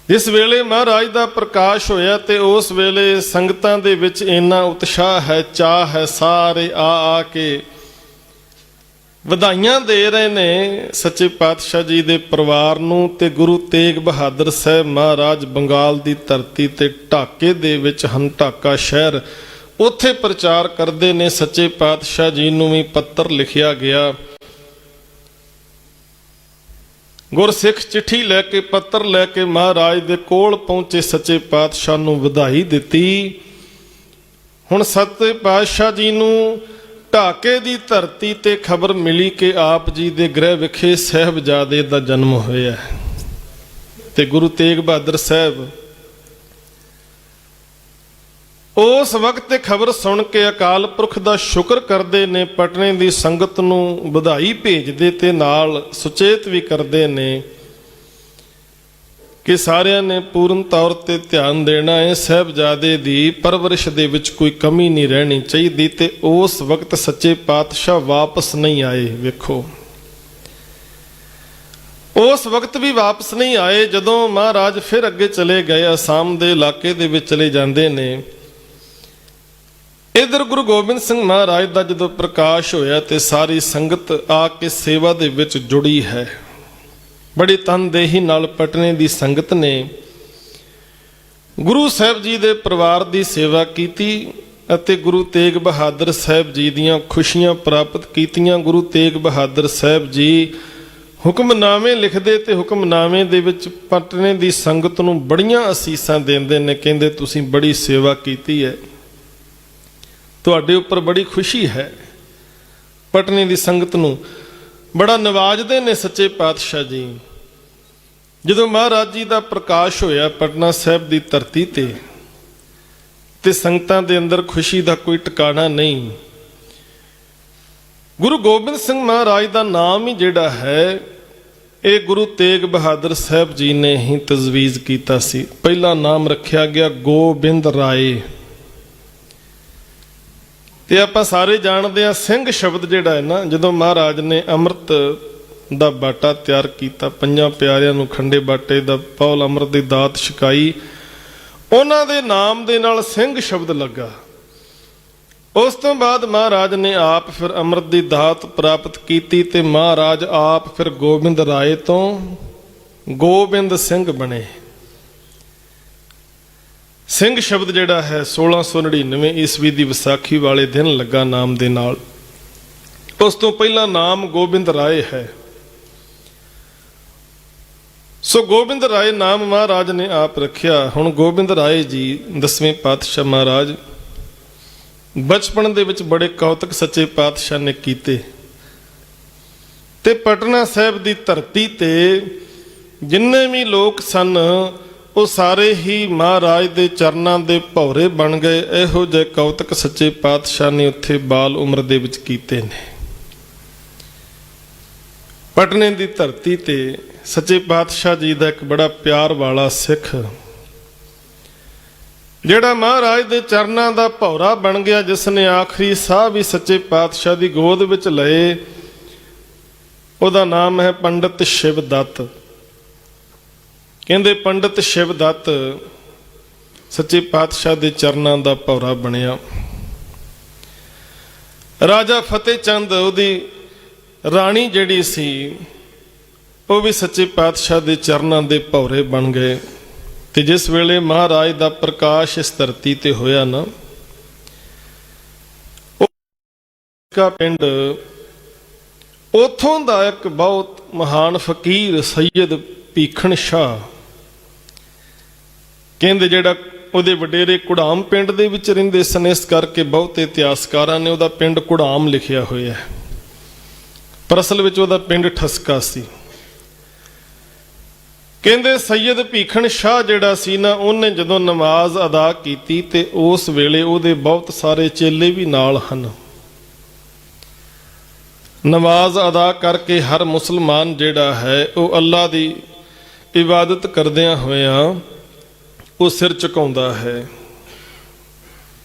ਜਿਸ ਵੇਲੇ ਮਹਾਰਾਜ ਦਾ ਪ੍ਰਕਾਸ਼ ਹੋਇਆ ਤੇ ਉਸ ਵੇਲੇ ਸੰਗਤਾਂ ਦੇ ਵਿੱਚ ਇੰਨਾ ਉਤਸ਼ਾਹ ਹੈ, ਚਾਅ ਹੈ, ਸਾਰੇ ਆ ਕੇ ਵਧਾਈਆਂ ਦੇ ਰਹੇ ਨੇ ਸੱਚੇ ਪਾਤਸ਼ਾਹ ਜੀ ਦੇ ਪਰਿਵਾਰ ਨੂੰ। ਤੇ ਗੁਰੂ ਤੇਗ ਬਹਾਦਰ ਸਾਹਿਬ ਮਹਾਰਾਜ ਬੰਗਾਲ ਦੀ ਧਰਤੀ ਤੇ ਢਾਕੇ ਦੇ ਵਿੱਚ ਹਨ, ਢਾਕਾ ਸ਼ਹਿਰ, ਉੱਥੇ ਪ੍ਰਚਾਰ ਕਰਦੇ ਨੇ। ਸੱਚੇ ਪਾਤਸ਼ਾਹ ਜੀ ਨੂੰ ਵੀ ਪੱਤਰ ਲਿਖਿਆ ਗਿਆ, ਗੁਰਸਿੱਖ ਚਿੱਠੀ ਲੈ ਕੇ, ਪੱਤਰ ਲੈ ਕੇ ਮਹਾਰਾਜ ਦੇ ਕੋਲ ਪਹੁੰਚੇ, ਸੱਚੇ ਪਾਤਸ਼ਾਹ ਨੂੰ ਵਧਾਈ ਦਿੱਤੀ। ਹੁਣ ਸੱਚੇ ਪਾਤਸ਼ਾਹ ਜੀ ਨੂੰ ਢਾਕੇ ਦੀ ਧਰਤੀ ਤੇ ਖਬਰ ਮਿਲੀ ਕਿ ਆਪ ਜੀ ਦੇ ਗ੍ਰਹਿ ਵਿਖੇ ਸਾਹਿਬਜ਼ਾਦੇ ਦਾ ਜਨਮ ਹੋਇਆ ਤੇ ਗੁਰੂ ਤੇਗ ਬਹਾਦਰ ਸਾਹਿਬ ਉਸ ਵਕਤ ਤੇ ਖਬਰ ਸੁਣ ਕੇ ਅਕਾਲ ਪੁਰਖ ਦਾ ਸ਼ੁਕਰ ਕਰਦੇ ਨੇ, ਪਟਨੇ ਦੀ ਸੰਗਤ ਨੂੰ ਵਧਾਈ ਭੇਜਦੇ ਤੇ ਨਾਲ ਸੁਚੇਤ ਵੀ ਕਰਦੇ ਨੇ ਕਿ ਸਾਰਿਆਂ ਨੇ ਪੂਰਨ ਤੌਰ ਤੇ ਧਿਆਨ ਦੇਣਾ ਹੈ, ਸਾਹਿਬਜ਼ਾਦੇ ਦੀ ਪਰਵਰਿਸ਼ ਦੇ ਵਿੱਚ ਕੋਈ ਕਮੀ ਨਹੀਂ ਰਹਿਣੀ ਚਾਹੀਦੀ। ਤੇ ਉਸ ਵਕਤ ਸੱਚੇ ਪਾਤਸ਼ਾਹ ਵਾਪਸ ਨਹੀਂ ਆਏ। ਵੇਖੋ, ਉਸ ਵਕਤ ਵੀ ਵਾਪਸ ਨਹੀਂ ਆਏ। ਜਦੋਂ ਮਹਾਰਾਜ ਫਿਰ ਅੱਗੇ ਚਲੇ ਗਏ, ਅਸਾਮ ਦੇ ਇਲਾਕੇ ਦੇ ਵਿੱਚ ਚਲੇ ਜਾਂਦੇ ਨੇ। ਇਧਰ ਗੁਰੂ ਗੋਬਿੰਦ ਸਿੰਘ ਮਹਾਰਾਜ ਦਾ ਜਦੋਂ ਪ੍ਰਕਾਸ਼ ਹੋਇਆ ਤੇ ਸਾਰੀ ਸੰਗਤ ਆ ਕੇ ਸੇਵਾ ਦੇ ਵਿੱਚ ਜੁੜੀ ਹੈ। ਬੜੀ ਤਨਦੇਹੀ ਨਾਲ ਪਟਨੇ ਦੀ ਸੰਗਤ ਨੇ ਗੁਰੂ ਸਾਹਿਬ ਜੀ ਦੇ ਪਰਿਵਾਰ ਦੀ ਸੇਵਾ ਕੀਤੀ ਅਤੇ ਗੁਰੂ ਤੇਗ ਬਹਾਦਰ ਸਾਹਿਬ ਜੀ ਦੀਆਂ ਖੁਸ਼ੀਆਂ ਪ੍ਰਾਪਤ ਕੀਤੀਆਂ। ਗੁਰੂ ਤੇਗ ਬਹਾਦਰ ਸਾਹਿਬ ਜੀ ਹੁਕਮਨਾਮੇ ਲਿਖਦੇ ਤੇ ਹੁਕਮਨਾਮੇ ਦੇ ਵਿੱਚ ਪਟਨੇ ਦੀ ਸੰਗਤ ਨੂੰ ਬੜੀਆਂ ਅਸੀਸਾਂ ਦਿੰਦੇ ਨੇ। ਕਹਿੰਦੇ ਤੁਸੀਂ ਬੜੀ ਸੇਵਾ ਕੀਤੀ ਹੈ, ਤੁਹਾਡੇ ਉੱਪਰ ਬੜੀ ਖੁਸ਼ੀ ਹੈ। ਪਟਨੇ ਦੀ ਸੰਗਤ ਨੂੰ ਬੜਾ ਨਵਾਜਦੇ ਨੇ ਸੱਚੇ ਪਾਤਸ਼ਾਹ ਜੀ। ਜਦੋਂ ਮਹਾਰਾਜ ਜੀ ਦਾ ਪ੍ਰਕਾਸ਼ ਹੋਇਆ ਪਟਨਾ ਸਾਹਿਬ ਦੀ ਧਰਤੀ ਤੇ ਸੰਗਤਾਂ ਦੇ ਅੰਦਰ ਖੁਸ਼ੀ ਦਾ ਕੋਈ ਟਿਕਾਣਾ ਨਹੀਂ। ਗੁਰੂ ਗੋਬਿੰਦ ਸਿੰਘ ਮਹਾਰਾਜ ਦਾ ਨਾਮ ਹੀ ਜਿਹੜਾ ਹੈ, ਇਹ ਗੁਰੂ ਤੇਗ ਬਹਾਦਰ ਸਾਹਿਬ ਜੀ ਨੇ ਹੀ ਤਜਵੀਜ਼ ਕੀਤਾ ਸੀ। ਪਹਿਲਾ ਨਾਮ ਰੱਖਿਆ ਗਿਆ ਗੋਬਿੰਦ ਰਾਏ। ਤੇ ਆਪਾਂ ਸਾਰੇ ਜਾਣਦੇ ਆ, ਸਿੰਘ ਸ਼ਬਦ ਜਿਹੜਾ ਹੈ ਨਾ, ਜਦੋਂ ਮਹਾਰਾਜ ਨੇ ਅੰਮ੍ਰਿਤ ਦਾ ਬਾਟਾ ਤਿਆਰ ਕੀਤਾ, ਪੰਜਾਂ ਪਿਆਰਿਆਂ ਨੂੰ ਖੰਡੇ ਬਾਟੇ ਦਾ ਪੌਲ ਅੰਮ੍ਰਿਤ ਦੀ ਦਾਤ ਛਕਾਈ, ਉਹਨਾਂ ਦੇ ਨਾਮ ਦੇ ਨਾਲ ਸਿੰਘ ਸ਼ਬਦ ਲੱਗਾ। ਉਸ ਤੋਂ ਬਾਅਦ ਮਹਾਰਾਜ ਨੇ ਆਪ ਫਿਰ ਅੰਮ੍ਰਿਤ ਦੀ ਦਾਤ ਪ੍ਰਾਪਤ ਕੀਤੀ ਤੇ ਮਹਾਰਾਜ ਆਪ ਫਿਰ ਗੋਬਿੰਦ ਰਾਏ ਤੋਂ ਗੋਬਿੰਦ ਸਿੰਘ ਬਣੇ। ਸਿੰਘ ਸ਼ਬਦ ਜਿਹੜਾ ਹੈ 1699 ਈਸਵੀ ਦੀ ਵਿਸਾਖੀ ਵਾਲੇ ਦਿਨ ਲੱਗਾ ਨਾਮ ਦੇ ਨਾਲ। ਉਸ ਤੋਂ ਪਹਿਲਾਂ ਨਾਮ ਗੋਬਿੰਦ ਰਾਏ ਹੈ। ਸੋ ਗੋਬਿੰਦ ਰਾਏ ਨਾਮ ਮਹਾਰਾਜ ਨੇ ਆਪ ਰੱਖਿਆ। ਹੁਣ ਗੋਬਿੰਦ ਰਾਏ ਜੀ 10ਵੇਂ ਪਾਤਸ਼ਾਹ ਮਹਾਰਾਜ ਬਚਪਨ ਦੇ ਵਿੱਚ ਬੜੇ ਕੌਤਕ ਸੱਚੇ ਪਾਤਸ਼ਾਹ ਨੇ ਕੀਤੇ ਤੇ ਪਟਨਾ ਸਾਹਿਬ ਦੀ ਧਰਤੀ ਤੇ ਜਿੰਨੇ ਵੀ ਲੋਕ ਸਨ ਉਹ ਸਾਰੇ ਹੀ ਮਹਾਰਾਜ ਦੇ ਚਰਨਾਂ ਦੇ ਭੌਰੇ ਬਣ ਗਏ। ਇਹੋ ਜਿਹੇ ਕੌਤਕ ਸੱਚੇ ਪਾਤਸ਼ਾਹ ਨੇ ਉੱਥੇ ਬਾਲ ਉਮਰ ਦੇ ਵਿੱਚ ਕੀਤੇ ਨੇ। ਪਟਨੇ ਦੀ ਧਰਤੀ ਤੇ ਸੱਚੇ ਪਾਤਸ਼ਾਹ ਜੀ ਦਾ ਇੱਕ ਬੜਾ ਪਿਆਰ ਵਾਲਾ ਸਿੱਖ ਜਿਹੜਾ ਮਹਾਰਾਜ ਦੇ ਚਰਨਾਂ ਦਾ ਭੌਰਾ ਬਣ ਗਿਆ, ਜਿਸ ਨੇ ਆਖਰੀ ਸਾਹ ਵੀ ਸੱਚੇ ਪਾਤਸ਼ਾਹ ਦੀ ਗੋਦ ਵਿੱਚ ਲਏ, ਉਹਦਾ ਨਾਮ ਹੈ ਪੰਡਿਤ ਸ਼ਿਵ ਦੱਤ। ਕਹਿੰਦੇ ਪੰਡਿਤ ਸ਼ਿਵ ਦੱਤ ਸੱਚੇ ਪਾਤਸ਼ਾਹ ਦੇ ਚਰਨਾਂ ਦਾ ਭੌਰਾ ਬਣਿਆ। ਰਾਜਾ ਫਤਿਹ ਚੰਦ, ਉਹਦੀ ਰਾਣੀ ਜਿਹੜੀ ਸੀ, ਉਹ ਵੀ ਸੱਚੇ ਪਾਤਸ਼ਾਹ ਦੇ ਚਰਨਾਂ ਦੇ ਭੌਰੇ ਬਣ ਗਏ। ਤੇ ਜਿਸ ਵੇਲੇ ਮਹਾਰਾਜ ਦਾ ਪ੍ਰਕਾਸ਼ ਇਸ ਧਰਤੀ ਤੇ ਹੋਇਆ ਨਾ, ਉਹ ਪਿੰਡ, ਉਥੋਂ ਦਾ ਇੱਕ ਬਹੁਤ ਮਹਾਨ ਫਕੀਰ ਸੈਯਦ ਭੀਖਣ ਸ਼ਾਹ, ਕਹਿੰਦੇ ਜਿਹੜਾ ਉਹਦੇ ਵਡੇਰੇ ਕੁੜਾਮ ਪਿੰਡ ਦੇ ਵਿੱਚ ਰਹਿੰਦੇ ਸਨ, ਇਸ ਕਰਕੇ ਬਹੁਤ ਇਤਿਹਾਸਕਾਰਾਂ ਨੇ ਉਹਦਾ ਪਿੰਡ ਕੁੜਾਮ ਲਿਖਿਆ ਹੋਇਆ ਹੈ, ਪਰ ਅਸਲ ਵਿੱਚ ਉਹਦਾ ਪਿੰਡ ਠਸਕਾ ਸੀ। ਕਹਿੰਦੇ ਸੈਯਦ ਭੀਖਣ ਸ਼ਾਹ ਜਿਹੜਾ ਸੀ ਨਾ, ਉਹਨੇ ਜਦੋਂ ਨਮਾਜ਼ ਅਦਾ ਕੀਤੀ ਤੇ ਉਸ ਵੇਲੇ ਉਹਦੇ ਬਹੁਤ ਸਾਰੇ ਚੇਲੇ ਵੀ ਨਾਲ ਹਨ। ਨਮਾਜ਼ ਅਦਾ ਕਰਕੇ ਹਰ ਮੁਸਲਮਾਨ ਜਿਹੜਾ ਹੈ ਉਹ ਅੱਲਾ ਦੀ ਇਬਾਦਤ ਕਰਦਿਆਂ ਹੋਇਆਂ ਉਹ ਸਿਰ ਝੁਕਾਉਂਦਾ ਹੈ।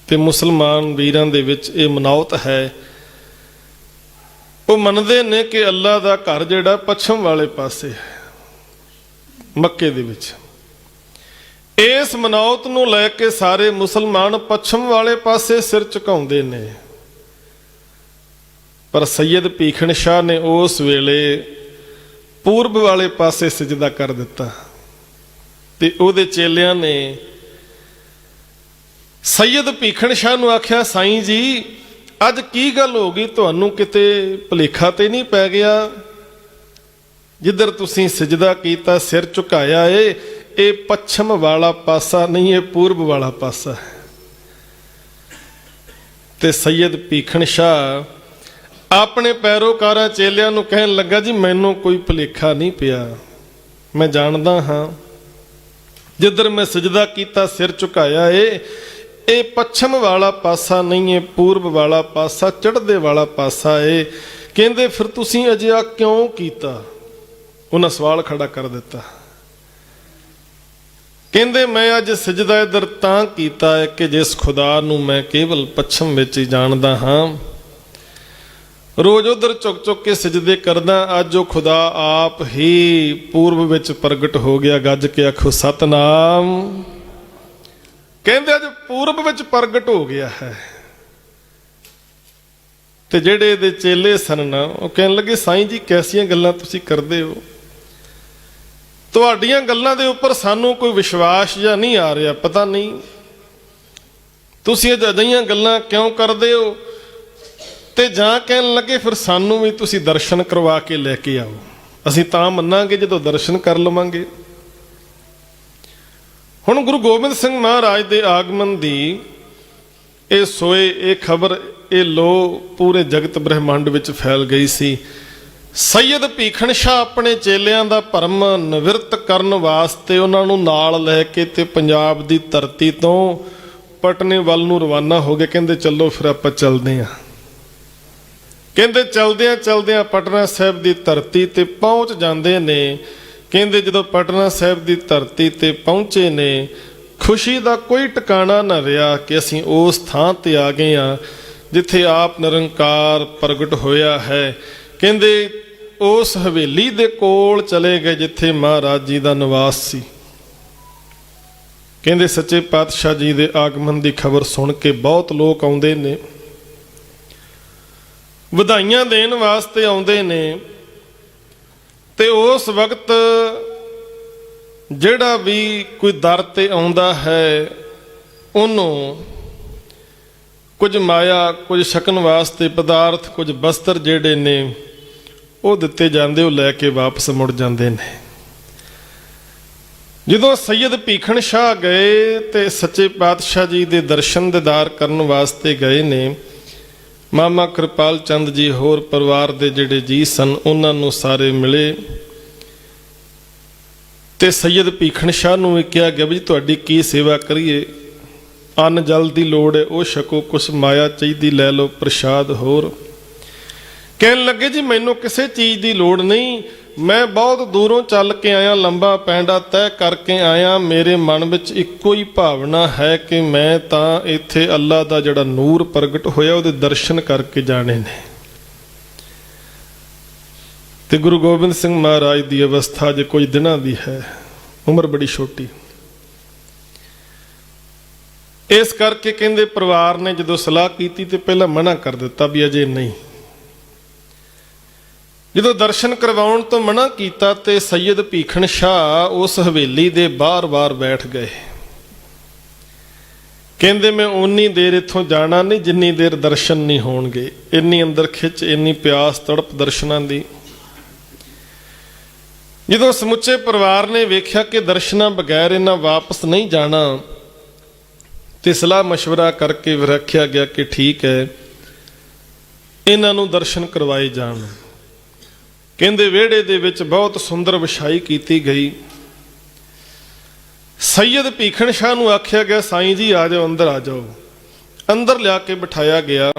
ਤੇ ਮੁਸਲਮਾਨ ਵੀਰਾਂ ਦੇ ਵਿੱਚ ਇਹ ਮਨਾਉਤ ਹੈ ਉਹ ਮੰਨਦੇ ਨੇ ਕਿ ਅੱਲਾ ਦਾ ਘਰ ਜਿਹੜਾ ਪੱਛਮ ਵਾਲੇ ਪਾਸੇ ਹੈ, ਮੱਕੇ ਦੇ ਵਿੱਚ। ਇਸ ਮਨੌਤ ਨੂੰ ਲੈ ਕੇ ਸਾਰੇ ਮੁਸਲਮਾਨ ਪੱਛਮ ਵਾਲੇ ਪਾਸੇ ਸਿਰ ਝੁਕਾਉਂਦੇ ਨੇ। ਪਰ ਸੈਯਦ ਭੀਖਣ ਸ਼ਾਹ ਨੇ ਉਸ ਵੇਲੇ ਪੂਰਬ ਵਾਲੇ ਪਾਸੇ ਸਜਦਾ ਕਰ ਦਿੱਤਾ ਤੇ ਉਹਦੇ ਚੇਲਿਆਂ ਨੇ ਸੈਯਦ ਭੀਖਣ ਸ਼ਾਹ ਨੂੰ ਆਖਿਆ, ਸਾਈਂ ਜੀ ਅੱਜ ਕੀ ਗੱਲ ਹੋ ਗਈ, ਤੁਹਾਨੂੰ ਕਿਤੇ ਭੁਲੇਖਾ ਤੇ ਨਹੀਂ ਪੈ ਗਿਆ? ਜਿੱਧਰ ਤੁਸੀਂ ਸਜਦਾ ਕੀਤਾ, ਸਿਰ ਝੁਕਾਇਆ ਏ, ਇਹ ਪੱਛਮ ਵਾਲਾ ਪਾਸਾ ਨਹੀਂ, ਇਹ ਪੂਰਬ ਵਾਲਾ ਪਾਸਾ ਹੈ। ਤੇ ਸੈਯਦ ਭੀਖਣ ਸ਼ਾਹ ਆਪਣੇ ਪੈਰੋਕਾਰਾਂ ਚੇਲਿਆਂ ਨੂੰ ਕਹਿਣ ਲੱਗਾ, ਜੀ ਮੈਨੂੰ ਕੋਈ ਭੁਲੇਖਾ ਨਹੀਂ ਪਿਆ, ਮੈਂ ਜਾਣਦਾ ਹਾਂ ਜਿੱਧਰ ਮੈਂ ਸਜਦਾ ਕੀਤਾ, ਸਿਰ ਝੁਕਾਇਆ ਏ, ਇਹ ਪੱਛਮ ਵਾਲਾ ਪਾਸਾ ਨਹੀਂ, ਇਹ ਪੂਰਬ ਵਾਲਾ ਪਾਸਾ, ਚੜ੍ਹਦੇ ਵਾਲਾ ਪਾਸਾ ਏ। ਕਹਿੰਦੇ ਫਿਰ ਤੁਸੀਂ ਅਜਿਹਾ ਕਿਉਂ ਕੀਤਾ? ਉਹਨਾਂ ਸਵਾਲ ਖੜਾ ਕਰ ਦਿੱਤਾ। ਕਹਿੰਦੇ ਮੈਂ ਅੱਜ ਸਜਦਾ ਇੱਧਰ ਤਾਂ ਕੀਤਾ ਹੈ ਕਿ ਜਿਸ ਖੁਦਾ ਨੂੰ ਮੈਂ ਕੇਵਲ ਪੱਛਮ ਵਿੱਚ ਹੀ ਜਾਣਦਾ ਹਾਂ, ਰੋਜ਼ ਉਧਰ ਝੁਕ ਝੁਕ ਕੇ ਸਜਦੇ ਕਰਦਾ, ਅੱਜ ਉਹ ਖੁਦਾ ਆਪ ਹੀ ਪੂਰਬ ਵਿੱਚ ਪ੍ਰਗਟ ਹੋ ਗਿਆ। ਗੱਜ ਕੇ ਆਖੋ ਸਤਨਾਮ। ਕਹਿੰਦੇ ਅੱਜ ਪੂਰਬ ਵਿੱਚ ਪ੍ਰਗਟ ਹੋ ਗਿਆ ਹੈ। ਤੇ ਜਿਹੜੇ ਇਹਦੇ ਚੇਲੇ ਸਨ ਨਾ, ਉਹ ਕਹਿਣ ਲੱਗੇ, ਸਾਈਂ ਜੀ ਕੈਸੀਆਂ ਗੱਲਾਂ ਤੁਸੀਂ ਕਰਦੇ ਹੋ? ਤੁਹਾਡੀਆਂ ਗੱਲਾਂ ਦੇ ਉੱਪਰ ਸਾਨੂੰ ਕੋਈ ਵਿਸ਼ਵਾਸ ਜਾਂ ਨਹੀਂ ਆ ਰਿਹਾ, ਪਤਾ ਨਹੀਂ ਤੁਸੀਂ ਅਜਿਹੀਆਂ ਗੱਲਾਂ ਕਿਉਂ ਕਰਦੇ ਹੋ? ਤੇ ਜਾਂ ਕਹਿਣ ਲੱਗੇ ਫਿਰ ਸਾਨੂੰ ਵੀ ਤੁਸੀਂ ਦਰਸ਼ਨ ਕਰਵਾ ਕੇ ਲੈ ਕੇ ਆਓ, ਅਸੀਂ ਤਾਂ ਮੰਨਾਂਗੇ ਜਦੋਂ ਦਰਸ਼ਨ ਕਰ ਲਵਾਂਗੇ। ਹੁਣ ਗੁਰੂ ਗੋਬਿੰਦ ਸਿੰਘ ਮਹਾਰਾਜ ਦੇ ਆਗਮਨ ਦੀ ਇਹ ਸੋਏ, ਇਹ ਖਬਰ, ਇਹ ਲੋ ਪੂਰੇ ਜਗਤ ਬ੍ਰਹਿਮੰਡ ਵਿੱਚ ਫੈਲ ਗਈ ਸੀ। ਸੈਯਦ ਭੀਖਣ ਸ਼ਾਹ ਆਪਣੇ ਚੇਲਿਆਂ ਦਾ ਭਰਮ ਨਿਵਰਤ ਕਰਨ ਵਾਸਤੇ ਉਹਨਾਂ ਨੂੰ ਨਾਲ ਲੈ ਕੇ ਤੇ ਪੰਜਾਬ ਦੀ ਧਰਤੀ ਤੋਂ ਪਟਨੇ ਵੱਲ ਨੂੰ ਰਵਾਨਾ ਹੋ ਗਏ। ਕਹਿੰਦੇ ਚੱਲੋ ਫਿਰ ਆਪਾਂ ਚੱਲਦੇ ਹਾਂ। ਕਹਿੰਦੇ ਚਲਦਿਆਂ ਚਲਦਿਆਂ ਪਟਨਾ ਸਾਹਿਬ ਦੀ ਧਰਤੀ ਤੇ ਪਹੁੰਚ ਜਾਂਦੇ ਨੇ। ਕਹਿੰਦੇ ਜਦੋਂ ਪਟਨਾ ਸਾਹਿਬ ਦੀ ਧਰਤੀ ਤੇ ਪਹੁੰਚੇ ਨੇ, ਖੁਸ਼ੀ ਦਾ ਕੋਈ ਟਿਕਾਣਾ ਨਾ ਰਿਹਾ ਕਿ ਅਸੀਂ ਉਸ ਥਾਂ ਤੇ ਆ ਗਏ ਹਾਂ ਜਿੱਥੇ ਆਪ ਨਿਰੰਕਾਰ ਪ੍ਰਗਟ ਹੋਇਆ ਹੈ। ਕਹਿੰਦੇ ਉਸ ਹਵੇਲੀ ਦੇ ਕੋਲ ਚਲੇ ਗਏ ਜਿੱਥੇ ਮਹਾਰਾਜ ਜੀ ਦਾ ਨਿਵਾਸ ਸੀ। ਕਹਿੰਦੇ ਸੱਚੇ ਪਾਤਸ਼ਾਹ ਜੀ ਦੇ ਆਗਮਨ ਦੀ ਖਬਰ ਸੁਣ ਕੇ ਬਹੁਤ ਲੋਕ ਆਉਂਦੇ ਨੇ, ਵਧਾਈਆਂ ਦੇਣ ਵਾਸਤੇ ਆਉਂਦੇ ਨੇ। ਤੇ ਉਸ ਵਕਤ ਜਿਹੜਾ ਵੀ ਕੋਈ ਦਰ ਤੇ ਆਉਂਦਾ ਹੈ, ਉਹਨੂੰ ਕੁਝ ਮਾਇਆ, ਕੁਝ ਛਕਣ ਵਾਸਤੇ ਪਦਾਰਥ, ਕੁਝ ਬਸਤਰ ਜਿਹੜੇ ਨੇ ਉਹ ਦਿੱਤੇ ਜਾਂਦੇ, ਉਹ ਲੈ ਕੇ ਵਾਪਸ ਮੁੜ ਜਾਂਦੇ ਨੇ। ਜਦੋਂ ਸੈਯਦ ਭੀਖਣ ਸ਼ਾਹ ਗਏ ਤੇ ਸੱਚੇ ਪਾਤਸ਼ਾਹ ਜੀ ਦੇ ਦਰਸ਼ਨ ਦੀਦਾਰ ਕਰਨ ਵਾਸਤੇ ਗਏ ਨੇ, ਮਾਮਾ ਕਿਰਪਾਲ ਚੰਦ ਜੀ ਹੋਰ ਪਰਿਵਾਰ ਦੇ ਜਿਹੜੇ ਜੀ ਸਨ ਉਹਨਾਂ ਨੂੰ ਸਾਰੇ ਮਿਲੇ ਤੇ ਸੈਯਦ ਭੀਖਣ ਸ਼ਾਹ ਨੂੰ ਵੀ ਕਿਹਾ ਗਿਆ ਵੀ ਤੁਹਾਡੀ ਕੀ ਸੇਵਾ ਕਰੀਏ? ਅੰਨ ਜਲ ਦੀ ਲੋੜ ਹੈ, ਉਹ ਛਕੋ, ਕੁਛ ਮਾਇਆ ਚਾਹੀਦੀ ਲੈ ਲਓ, ਪ੍ਰਸ਼ਾਦ ਹੋਰ। ਕਹਿਣ ਲੱਗੇ ਜੀ ਮੈਨੂੰ ਕਿਸੇ ਚੀਜ਼ ਦੀ ਲੋੜ ਨਹੀਂ, ਮੈਂ ਬਹੁਤ ਦੂਰੋਂ ਚੱਲ ਕੇ ਆਇਆ, ਲੰਬਾ ਪੈਂਡਾ ਤੈਅ ਕਰਕੇ ਆਇਆ, ਮੇਰੇ ਮਨ ਵਿੱਚ ਇੱਕੋ ਹੀ ਭਾਵਨਾ ਹੈ ਕਿ ਮੈਂ ਤਾਂ ਇੱਥੇ ਅੱਲਾ ਦਾ ਜਿਹੜਾ ਨੂਰ ਪ੍ਰਗਟ ਹੋਇਆ ਉਹਦੇ ਦਰਸ਼ਨ ਕਰਕੇ ਜਾਣੇ ਨੇ। ਤੇ ਗੁਰੂ ਗੋਬਿੰਦ ਸਿੰਘ ਮਹਾਰਾਜ ਦੀ ਅਵਸਥਾ ਜੇ ਕੁਝ ਦਿਨਾਂ ਦੀ ਹੈ, ਉਮਰ ਬੜੀ ਛੋਟੀ। ਇਸ ਕਰਕੇ ਕਹਿੰਦੇ ਪਰਿਵਾਰ ਨੇ ਜਦੋਂ ਸਲਾਹ ਕੀਤੀ ਤੇ ਪਹਿਲਾਂ ਮਨਾ ਕਰ ਦਿੱਤਾ ਵੀ ਅਜੇ ਨਹੀਂ। ਜਦੋਂ ਦਰਸ਼ਨ ਕਰਵਾਉਣ ਤੋਂ ਮਨਾ ਕੀਤਾ ਤੇ ਸੈਯਦ ਭੀਖਣ ਸ਼ਾਹ ਉਸ ਹਵੇਲੀ ਦੇ ਬਾਹਰ ਬੈਠ ਗਏ। ਕਹਿੰਦੇ ਮੈਂ ਉਨੀ ਦੇਰ ਇੱਥੋਂ ਜਾਣਾ ਨਹੀਂ ਜਿੰਨੀ ਦੇਰ ਦਰਸ਼ਨ ਨਹੀਂ ਹੋਣਗੇ। ਇੰਨੀ ਅੰਦਰ ਖਿੱਚ, ਇੰਨੀ ਪਿਆਸ, ਤੜਪ ਦਰਸ਼ਨਾਂ ਦੀ। ਜਦੋਂ ਸਮੁੱਚੇ ਪਰਿਵਾਰ ਨੇ ਵੇਖਿਆ ਕਿ ਦਰਸ਼ਨਾਂ ਬਗੈਰ ਇਹਨਾਂ ਵਾਪਸ ਨਹੀਂ ਜਾਣਾ ਤੇ ਸਲਾਹ ਮਸ਼ਵਰਾ ਕਰਕੇ ਰੱਖਿਆ ਗਿਆ ਕਿ ਠੀਕ ਹੈ ਇਹਨਾਂ ਨੂੰ ਦਰਸ਼ਨ ਕਰਵਾਏ ਜਾਣ। ਕਹਿੰਦੇ ਵਿਹੜੇ ਦੇ ਵਿੱਚ ਬਹੁਤ ਸੁੰਦਰ ਵਿਛਾਈ ਕੀਤੀ ਗਈ। ਸੈਯਦ ਭੀਖਣ ਸ਼ਾਹ ਨੂੰ ਆਖਿਆ ਗਿਆ ਸਾਈਂ ਜੀ ਆ ਜਾਓ, ਅੰਦਰ ਆ ਜਾਓ। ਅੰਦਰ ਲਿਆ ਕੇ ਬਿਠਾਇਆ ਗਿਆ।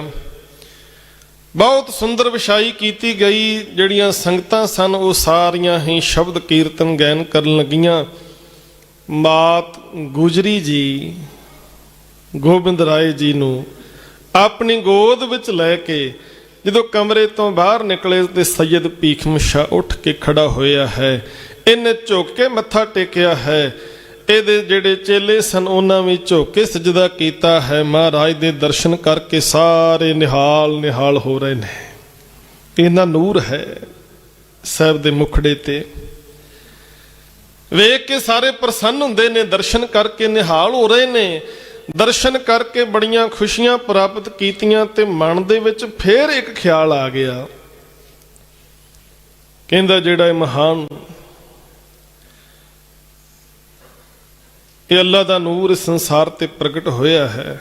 ਬਹੁਤ ਸੁੰਦਰ ਵਿਛਾਈ ਕੀਤੀ ਗਈ। ਜਿਹੜੀਆਂ ਸੰਗਤਾਂ ਸਨ ਉਹ ਸਾਰੀਆਂ ਹੀ ਸ਼ਬਦ ਕੀਰਤਨ ਗਾਇਨ ਕਰਨ ਲੱਗੀਆਂ। ਮਾਤ ਗੁਜਰੀ ਜੀ ਗੋਬਿੰਦ ਰਾਏ ਜੀ ਨੂੰ ਆਪਣੀ ਗੋਦ ਵਿੱਚ ਲੈ ਕੇ ਜਦੋਂ ਕਮਰੇ ਤੋਂ ਬਾਹਰ ਨਿਕਲੇ ਤੇ ਸੈयद ਭੀਖਮ ਸ਼ਾਹ ਉੱਠ ਕੇ ਖੜਾ ਹੋਇਆ ਹੈ। ਇਹਨੇ ਝੁਕ ਕੇ ਮੱਥਾ ਟੇਕਿਆ ਹੈ। ਇਹਦੇ ਜਿਹੜੇ ਚੇਲੇ ਸਨ ਉਹਨਾਂ ਵੀ ਝੁਕ ਕੇ ਸਜਦਾ ਕੀਤਾ ਹੈ। ਮਹਾਰਾਜ ਦੇ ਦਰਸ਼ਨ ਕਰਕੇ ਸਾਰੇ ਨਿਹਾਲ ਨਿਹਾਲ ਹੋ ਰਹੇ ਨੇ। ਇਹਨਾਂ ਨੂਰ ਹੈ ਸਾਹਿਬ ਦੇ ਮੁਖੜੇ ਤੇ, ਵੇਖ ਕੇ ਸਾਰੇ ਪ੍ਰਸੰਨ ਹੁੰਦੇ ਨੇ, ਦਰਸ਼ਨ ਕਰਕੇ ਨਿਹਾਲ ਹੋ ਰਹੇ ਨੇ। ਦਰਸ਼ਨ ਕਰਕੇ ਬੜੀਆਂ ਖੁਸ਼ੀਆਂ ਪ੍ਰਾਪਤ ਕੀਤੀਆਂ ਤੇ ਮਨ ਦੇ ਵਿੱਚ ਫੇਰ ਇੱਕ ਖਿਆਲ ਆ ਗਿਆ। ਕਹਿੰਦਾ ਜਿਹੜਾ ਇਹ ਮਹਾਨ, ਇਹ ਅੱਲਾ ਦਾ ਨੂਰ ਇਸ ਸੰਸਾਰ ਤੇ ਪ੍ਰਗਟ ਹੋਇਆ ਹੈ।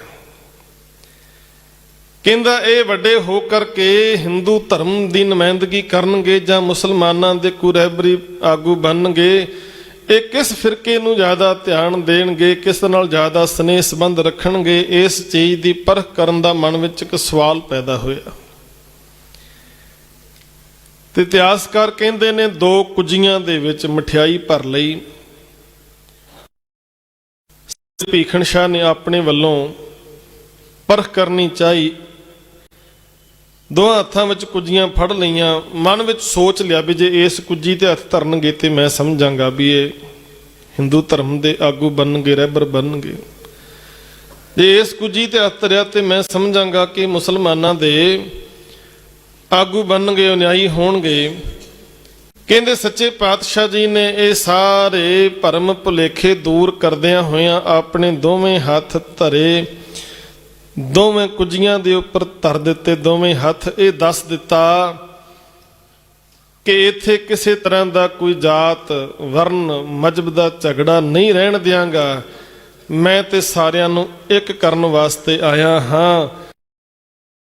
ਕਹਿੰਦਾ ਇਹ ਵੱਡੇ ਹੋ ਕਰਕੇ ਹਿੰਦੂ ਧਰਮ ਦੀ ਨੁਮਾਇੰਦਗੀ ਕਰਨਗੇ ਜਾਂ ਮੁਸਲਮਾਨਾਂ ਦੇ ਕੋਈ ਰਹਿਬਰੀ ਆਗੂ ਬਣਨਗੇ, ਇਹ ਕਿਸ ਫਿਰਕੇ ਨੂੰ ਜ਼ਿਆਦਾ ਧਿਆਨ ਦੇਣਗੇ, ਕਿਸ ਨਾਲ ਜ਼ਿਆਦਾ ਸਨੇਹ ਸੰਬੰਧ ਰੱਖਣਗੇ, ਇਸ ਚੀਜ਼ ਦੀ ਪਰਖ ਕਰਨ ਦਾ ਮਨ ਵਿੱਚ ਇੱਕ ਸਵਾਲ ਪੈਦਾ ਹੋਇਆ। ਤੇ ਇਤਿਹਾਸਕਾਰ ਕਹਿੰਦੇ ਨੇ 2 ਕੁੱਜੀਆਂ ਦੇ ਵਿੱਚ ਮਠਿਆਈ ਭਰ ਲਈ। ਭੀਖਣ ਸ਼ਾਹ ਨੇ ਆਪਣੇ ਵੱਲੋਂ ਪਰਖ ਕਰਨੀ ਚਾਹੀ। 2 ਹੱਥਾਂ ਵਿੱਚ ਕੁੱਜੀਆਂ ਫੜ ਲਈਆਂ। ਮਨ ਵਿੱਚ ਸੋਚ ਲਿਆ ਵੀ ਜੇ ਇਸ ਕੁੱਜੀ ਤੇ ਹੱਥ ਧਰਨਗੇ ਤੇ ਮੈਂ ਸਮਝਾਂਗਾ ਵੀ ਇਹ ਹਿੰਦੂ ਧਰਮ ਦੇ ਆਗੂ ਬਣਨਗੇ, ਰਹਿਬਰ ਬਣਨਗੇ। ਜੇ ਇਸ ਕੁੱਜੀ ਤੇ ਹੱਥ ਧਰਿਆ ਤੇ ਮੈਂ ਸਮਝਾਂਗਾ ਕਿ ਮੁਸਲਮਾਨਾਂ ਦੇ ਆਗੂ ਬਣਨਗੇ, ਅਨਿਆਈ ਹੋਣਗੇ। ਕਹਿੰਦੇ ਸੱਚੇ ਪਾਤਸ਼ਾਹ ਜੀ ਨੇ ਇਹ ਸਾਰੇ ਭਰਮ ਭੁਲੇਖੇ ਦੂਰ ਕਰਦਿਆਂ ਹੋਇਆਂ ਆਪਣੇ ਦੋਵੇਂ ਹੱਥ ਧਰੇ, ਦੋਵੇਂ ਕੁੱਜੀਆਂ ਦੇ ਉੱਪਰ ਧਰ ਦਿੱਤੇ ਦੋਵੇਂ ਹੱਥ। ਇਹ ਦੱਸ ਦਿੱਤਾ ਕਿ ਇੱਥੇ ਕਿਸੇ ਤਰ੍ਹਾਂ ਦਾ ਕੋਈ ਜਾਤ ਵਰਨ ਮਜ਼ਹਬ ਦਾ ਝਗੜਾ ਨਹੀਂ ਰਹਿਣ ਦਿਆਂਗਾ। ਮੈਂ ਤੇ ਸਾਰਿਆਂ ਨੂੰ ਇੱਕ ਕਰਨ ਵਾਸਤੇ ਆਇਆ ਹਾਂ।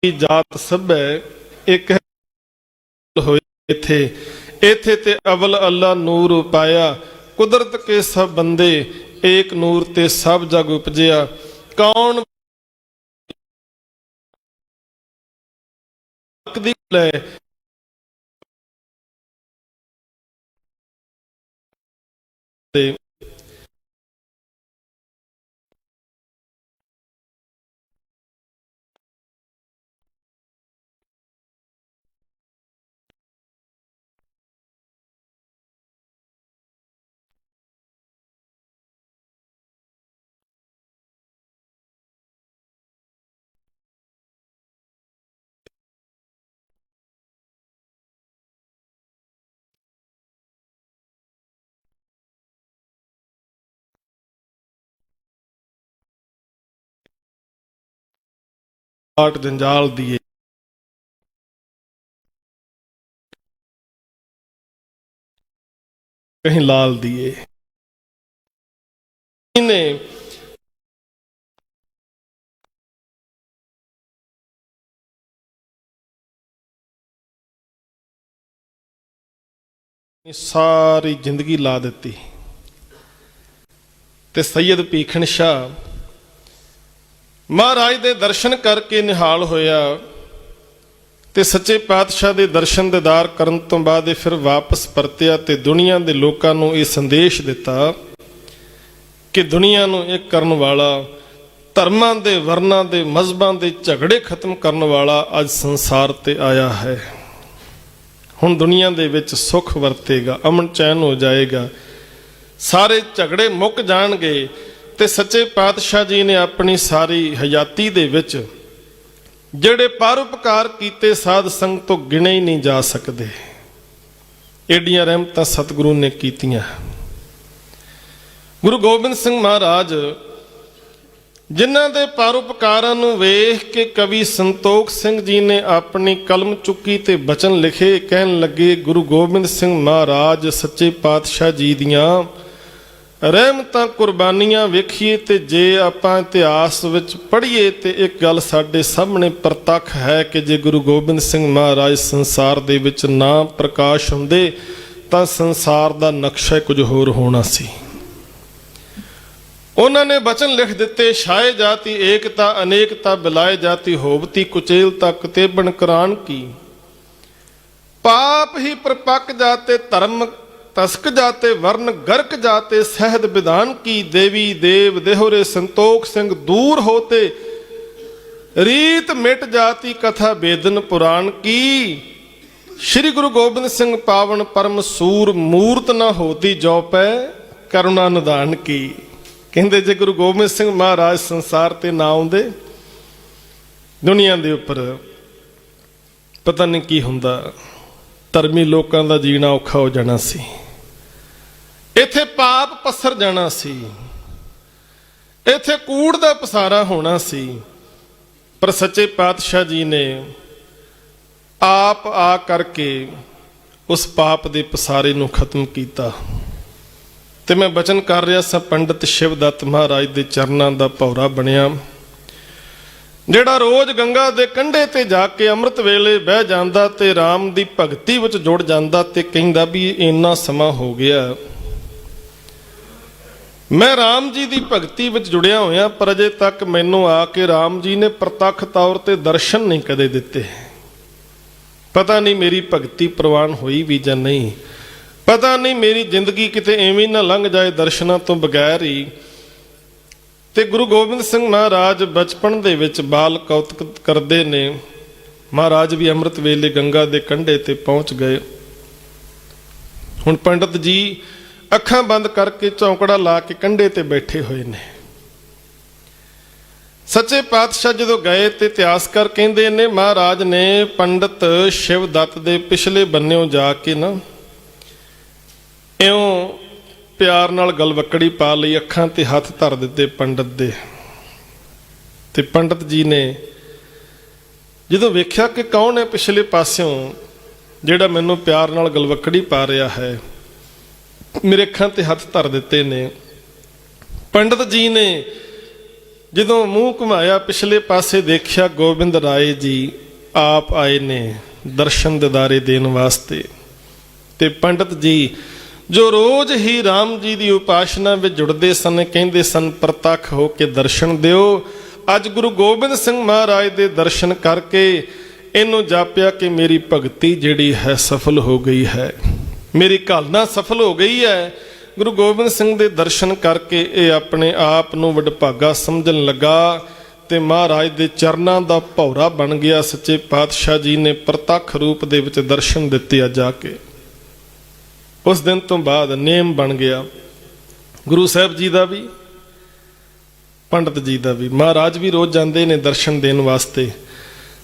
ਜਾਤ ਸਭ ਹੈ ਇੱਕ ਹੋਏ ਇੱਥੇ ਤੇ ਅਵਲ ਅੱਲਾ ਨੂਰ ਪਾਇਆ, ਕੁਦਰਤ ਕੇ ਸਭ ਬੰਦੇ ਏਕ ਨੂਰ ਤੇ ਸਭ ਜਗ ਉਪਜਿਆ। ਕੌਣ ਦੀ ਲੈ ਤੇ ਆਟ ਜੰਜਾਲ ਦੀਏ ਕਹੀਂ ਲਾਲ ਦੀਏ ਨੇ ਸਾਰੀ ਜ਼ਿੰਦਗੀ ਲਾ ਦਿੱਤੀ। ਤੇ ਸੈयद ਭੀਖਣ ਸ਼ਾਹ ਮਹਾਰਾਜ ਦੇ ਦਰਸ਼ਨ ਕਰਕੇ ਨਿਹਾਲ ਹੋਇਆ ਤੇ ਸੱਚੇ ਪਾਤਸ਼ਾਹ ਦੇ ਦਰਸ਼ਨ ਦੀਦਾਰ ਕਰਨ ਤੋਂ ਬਾਅਦ ਇਹ ਫਿਰ ਵਾਪਸ ਪਰਤਿਆ ਤੇ ਦੁਨੀਆ ਦੇ ਲੋਕਾਂ ਨੂੰ ਇਹ ਸੰਦੇਸ਼ ਦਿੱਤਾ ਕਿ ਦੁਨੀਆ ਨੂੰ ਇੱਕ ਕਰਨ ਵਾਲਾ, ਧਰਮਾਂ ਦੇ ਵਰਨਾਂ ਦੇ ਮਜ਼ਹਬਾਂ ਦੇ ਝਗੜੇ ਖਤਮ ਕਰਨ ਵਾਲਾ ਅੱਜ ਸੰਸਾਰ ਤੇ ਆਇਆ ਹੈ। ਹੁਣ ਦੁਨੀਆ ਦੇ ਵਿੱਚ ਸੁੱਖ ਵਰਤੇਗਾ, ਅਮਨ ਚੈਨ ਹੋ ਜਾਏਗਾ, ਸਾਰੇ ਝਗੜੇ ਮੁੱਕ ਜਾਣਗੇ। ਤੇ ਸੱਚੇ ਪਾਤਸ਼ਾਹ ਜੀ ਨੇ ਆਪਣੀ ਸਾਰੀ ਹਯਾਤੀ ਦੇ ਵਿੱਚ ਜਿਹੜੇ ਪਰਉਪਕਾਰ ਕੀਤੇ ਸਾਧ ਸੰਗਤ ਤੋਂ ਗਿਣੇ ਹੀ ਨਹੀਂ ਜਾ ਸਕਦੇ। ਏਡੀਆਂ ਰਹਿਮਤਾਂ ਸਤਿਗੁਰੂ ਨੇ ਕੀਤੀਆਂ। ਗੁਰੂ ਗੋਬਿੰਦ ਸਿੰਘ ਮਹਾਰਾਜ ਜਿਨ੍ਹਾਂ ਦੇ ਪਰਉਪਕਾਰਾਂ ਨੂੰ ਵੇਖ ਕੇ ਕਵੀ ਸੰਤੋਖ ਸਿੰਘ ਜੀ ਨੇ ਆਪਣੀ ਕਲਮ ਚੁੱਕੀ ਤੇ ਬਚਨ ਲਿਖੇ। ਕਹਿਣ ਲੱਗੇ, ਗੁਰੂ ਗੋਬਿੰਦ ਸਿੰਘ ਮਹਾਰਾਜ ਸੱਚੇ ਪਾਤਸ਼ਾਹ ਜੀ ਦੀਆਂ ਰਹਿਮਤਾਂ ਕੁਰਬਾਨੀਆਂ ਵੇਖੀਏ ਤੇ ਜੇ ਆਪਾਂ ਇਤਿਹਾਸ ਵਿੱਚ ਪੜ੍ਹੀਏ ਤੇ ਇੱਕ ਗੱਲ ਸਾਡੇ ਸਾਹਮਣੇ ਪ੍ਰਤੱਖ ਹੈ ਕਿ ਜੇ ਗੁਰੂ ਗੋਬਿੰਦ ਸਿੰਘ ਮਹਾਰਾਜ ਸੰਸਾਰ ਦੇ ਵਿੱਚ ਨਾ ਪ੍ਰਕਾਸ਼ ਹੁੰਦੇ ਤਾਂ ਸੰਸਾਰ ਦਾ ਨਕਸ਼ਾ ਕੁਝ ਹੋਰ ਹੋਣਾ ਸੀ। ਉਹਨਾਂ ਨੇ ਬਚਨ ਲਿਖ ਦਿੱਤੇ, ਛਾਏ ਜਾਤੀ ਏਕਤਾ ਅਨੇਕਤਾ ਬਿਲਾਏ ਜਾਤੀ ਹੋਵਤੀ ਕੁਚੇਲਤਾ ਕਤੇਬਨ ਕੁਰਾਨ ਕੀ। ਪਾਪ ਹੀ ਪ੍ਰਪੱਕ ਜਾਤੇ ਧਰਮ ਤਸਕ ਜਾਤੇ ਵਰਨ ਗਰਕ ਜਾਤੇ ਸਹਿਦ ਵਿਧਾਨ ਕੀ। ਦੇਵੀ ਦੇਵ ਦੇਹੁਰੇ ਸੰਤੋਖ ਸਿੰਘ ਦੂਰ ਹੋਤੇ ਰੀਤ ਮਿਟ ਜਾਤੀ ਕਥਾ ਬੇਦਨ ਪੁਰਾਣ ਕੀ। ਸ਼੍ਰੀ ਗੁਰੂ ਗੋਬਿੰਦ ਸਿੰਘ ਪਾਵਨ ਪਰਮ ਸੂਰ ਮੂਰਤ ਨਾ ਹੋਤੀ ਜੋ ਪੈ ਕਰੁਣਾ ਨਿਦਾਨ ਕੀ। ਕਹਿੰਦੇ ਜੇ ਗੁਰੂ ਗੋਬਿੰਦ ਸਿੰਘ ਮਹਾਰਾਜ ਸੰਸਾਰ ਤੇ ਨਾ ਆਉਂਦੇ, ਦੁਨੀਆ ਦੇ ਉੱਪਰ ਪਤਾ ਨਹੀਂ ਕੀ ਹੁੰਦਾ। ਧਰਮੀ ਲੋਕਾਂ ਦਾ ਜੀਣਾ ਔਖਾ ਹੋ ਜਾਣਾ ਸੀ, ਇੱਥੇ ਪਾਪ ਪਸਰ ਜਾਣਾ ਸੀ, ਇੱਥੇ ਕੂੜ ਦਾ ਪਸਾਰਾ ਹੋਣਾ ਸੀ। ਪਰ ਸੱਚੇ ਪਾਤਸ਼ਾਹ ਜੀ ਨੇ ਆਪ ਆ ਕਰਕੇ ਉਸ ਪਾਪ ਦੇ ਪਸਾਰੇ ਨੂੰ ਖਤਮ ਕੀਤਾ। ਤੇ ਮੈਂ ਬਚਨ ਕਰ ਰਿਹਾ ਸਾਂ, ਪੰਡਤ ਸ਼ਿਵਦੱਤ ਮਹਾਰਾਜ ਦੇ ਚਰਨਾਂ ਦਾ ਭੌਰਾ ਬਣਿਆ, ਜਿਹੜਾ ਰੋਜ਼ ਗੰਗਾ ਦੇ ਕੰਢੇ ਤੇ ਜਾ ਕੇ ਅੰਮ੍ਰਿਤ ਵੇਲੇ ਬਹਿ ਜਾਂਦਾ ਤੇ ਰਾਮ ਦੀ ਭਗਤੀ ਵਿੱਚ ਜੁੜ ਜਾਂਦਾ ਤੇ ਕਹਿੰਦਾ ਵੀ ਇੰਨਾ ਸਮਾਂ ਹੋ ਗਿਆ, ਮੈਂ ਰਾਮ ਜੀ ਦੀ ਭਗਤੀ ਵਿੱਚ ਜੁੜਿਆ ਹੋਇਆ, ਪਰ ਅਜੇ ਤੱਕ ਮੈਨੂੰ ਆ ਕੇ ਰਾਮ ਜੀ ਨੇ ਪ੍ਰਤੱਖ ਤੌਰ ਤੇ ਦਰਸ਼ਨ ਨਹੀਂ ਕਦੇ ਦਿੱਤੇ। ਪਤਾ ਨਹੀਂ ਮੇਰੀ ਭਗਤੀ ਪ੍ਰਵਾਨ ਹੋਈ ਵੀ ਜਾਂ ਨਹੀਂ, ਪਤਾ ਨਹੀਂ ਮੇਰੀ ਜ਼ਿੰਦਗੀ ਕਿਤੇ ਐਵੇਂ ਨਾ ਲੰਘ ਜਾਏ ਦਰਸ਼ਨਾਂ ਤੋਂ ਬਗੈਰ ਹੀ। ਤੇ ਗੁਰੂ ਗੋਬਿੰਦ ਸਿੰਘ ਮਹਾਰਾਜ ਬਚਪਨ ਦੇ ਵਿੱਚ ਬਾਲ ਕੌਤਕ ਕਰਦੇ ਨੇ। ਮਹਾਰਾਜ ਵੀ ਅੰਮ੍ਰਿਤ ਵੇਲੇ ਗੰਗਾ ਦੇ ਕੰਢੇ ਤੇ ਪਹੁੰਚ ਗਏ। ਹੁਣ ਪੰਡਤ ਜੀ ਅੱਖਾਂ ਬੰਦ ਕਰਕੇ ਚੌਂਕੜਾ ਲਾ ਕੇ ਕੰਢੇ ਤੇ ਬੈਠੇ ਹੋਏ ਨੇ। ਸੱਚੇ ਪਾਤਸ਼ਾਹ ਜਦੋਂ ਗਏ ਤੇ ਇਤਿਹਾਸਕਾਰ ਕਹਿੰਦੇ ਨੇ ਮਹਾਰਾਜ ਨੇ ਪੰਡਤ ਸ਼ਿਵਦੱਤ ਦੇ ਪਿਛਲੇ ਬੰਨਿਓ ਜਾ ਕੇ ਨਾ ਇਉਂ ਪਿਆਰ ਨਾਲ ਗਲਵੱਕੜੀ ਪਾ ਲਈ, ਅੱਖਾਂ ਤੇ ਹੱਥ ਧਰ ਦਿੱਤੇ ਪੰਡਤ ਦੇ। ਤੇ ਪੰਡਤ ਜੀ ਨੇ ਜਦੋਂ ਵੇਖਿਆ ਕਿ ਕੌਣ ਹੈ ਪਿਛਲੇ ਪਾਸਿਓਂ ਜਿਹੜਾ ਮੈਨੂੰ ਪਿਆਰ ਨਾਲ ਗਲਵੱਕੜੀ ਪਾ ਰਿਹਾ ਹੈ, ਮੇਰੇ ਅੱਖਾਂ ਤੇ ਹੱਥ ਧਰ ਦਿੱਤੇ ਨੇ। ਪੰਡਤ ਜੀ ਨੇ ਜਦੋਂ ਮੂੰਹ ਘੁਮਾਇਆ ਪਿਛਲੇ ਪਾਸੇ ਦੇਖਿਆ, ਗੋਬਿੰਦ ਰਾਏ ਜੀ ਆਪ ਆਏ ਨੇ ਦਰਸ਼ਨ ਦਿਦਾਰੇ ਦੇਣ ਵਾਸਤੇ। ਤੇ ਪੰਡਤ ਜੀ ਜੋ ਰੋਜ਼ ਹੀ ਰਾਮ ਜੀ ਦੀ ਉਪਾਸ਼ਨਾ ਵਿੱਚ ਜੁੜਦੇ ਸਨ, ਕਹਿੰਦੇ ਸਨ ਪ੍ਰਤੱਖ ਹੋ ਕੇ ਦਰਸ਼ਨ ਦਿਓ। ਅੱਜ ਗੁਰੂ ਗੋਬਿੰਦ ਸਿੰਘ ਮਹਾਰਾਜ ਦੇ ਦਰਸ਼ਨ ਕਰਕੇ ਇਹਨੂੰ ਜਾਪਿਆ ਕਿ ਮੇਰੀ ਭਗਤੀ ਜਿਹੜੀ ਹੈ ਸਫਲ ਹੋ ਗਈ ਹੈ, ਮੇਰੀ ਘਾਲਨਾ ਸਫਲ ਹੋ ਗਈ ਹੈ। ਗੁਰੂ ਗੋਬਿੰਦ ਸਿੰਘ ਦੇ ਦਰਸ਼ਨ ਕਰਕੇ ਇਹ ਆਪਣੇ ਆਪ ਨੂੰ ਵਡਭਾਗਾ ਸਮਝਣ ਲੱਗਾ ਤੇ ਮਹਾਰਾਜ ਦੇ ਚਰਨਾਂ ਦਾ ਭੌਰਾ ਬਣ ਗਿਆ। ਸੱਚੇ ਪਾਤਸ਼ਾਹ ਜੀ ਨੇ ਪ੍ਰਤੱਖ ਰੂਪ ਦੇ ਵਿੱਚ ਦਰਸ਼ਨ ਦਿੱਤੇ ਆ ਜਾ ਕੇ। ਉਸ ਦਿਨ ਤੋਂ ਬਾਅਦ ਨੇਮ ਬਣ ਗਿਆ ਗੁਰੂ ਸਾਹਿਬ ਜੀ ਦਾ ਵੀ, ਪੰਡਤ ਜੀ ਦਾ ਵੀ। ਮਹਾਰਾਜ ਵੀ ਰੋਜ਼ ਜਾਂਦੇ ਨੇ ਦਰਸ਼ਨ ਦੇਣ ਵਾਸਤੇ